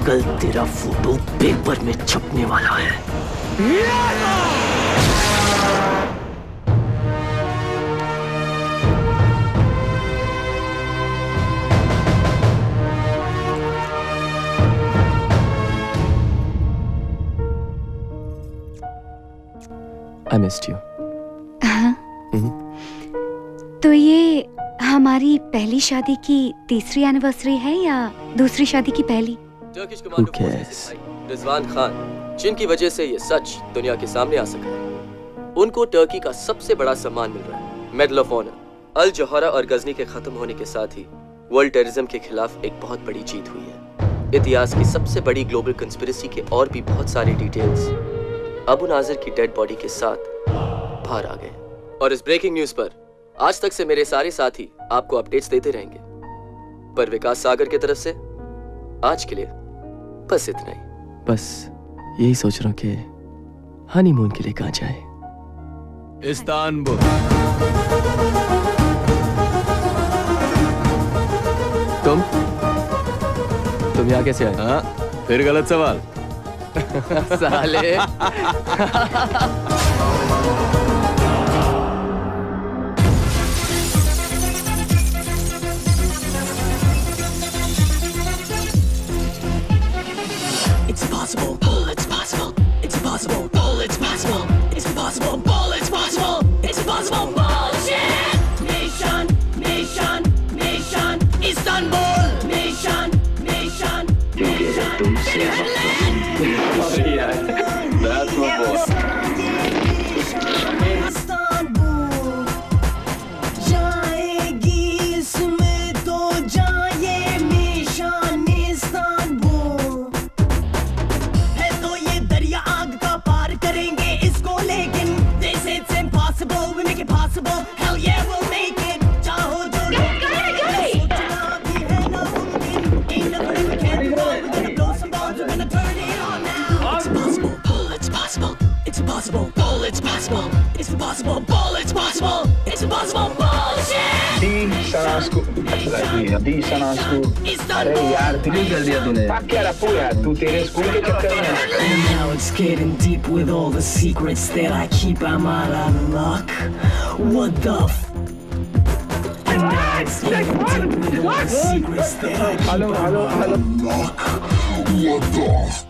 कल तेरा फोटो पेपर में छपने वाला है। I missed you. हाँ। तो ये हमारी पहली शादी की तीसरी एनिवर्सरी है या दूसरी शादी की पहली? टर्किश कमांडो फोर्सेस के भाई रिजवान खान, जिनकी वजह से ये सच दुनिया के सामने आ सका है, उनको टर्की का सबसे बड़ा सम्मान मिल रहा है, medal of honour. Al Jauhara और गजनी के खत्म होने के साथ ही वर्ल्ड टेररिज्म के खिलाफ एक बहुत बड़ी जीत हुई है। इतिहास की सबसे बड़ी ग्लोबल कंस्पिरेसी के और भी बहुत सारे डिटेल्स अबू नाजिर की डेड बॉडी के साथ बाहर आ गए। और इस ब्रेकिंग न्यूज पर आज तक से मेरे सारे साथी आपको अपडेट्स देते रहेंगे, पर विकास सागर की तरफ से आज के लिए बस इतना ही। बस यही सोच रहा हूं कि हनीमून के लिए कहां जाए। इस्तांबुल। तुम यहाँ कैसे आए? हाँ, फिर गलत सवाल। साले। It's possible, Paul, it's possible. It's possible, Paul, it's possible. It's impossible, Paul, it's possible. It's impossible, bullshit! Nation, nation. It's impossible. Bull, it's possible. It's impossible. Bull, it's possible. It's impossible. Bullshit. The Sana school the Sana school अरे यार क्यों कर दिया तूने क्या रखो यार तू तेरे स्कूल के चक्कर में And now it's getting deep with all the secrets that I keep. I'm out of luck. What the f? And now it's getting deep with all the secrets that I keep. I'm out of luck. What the f?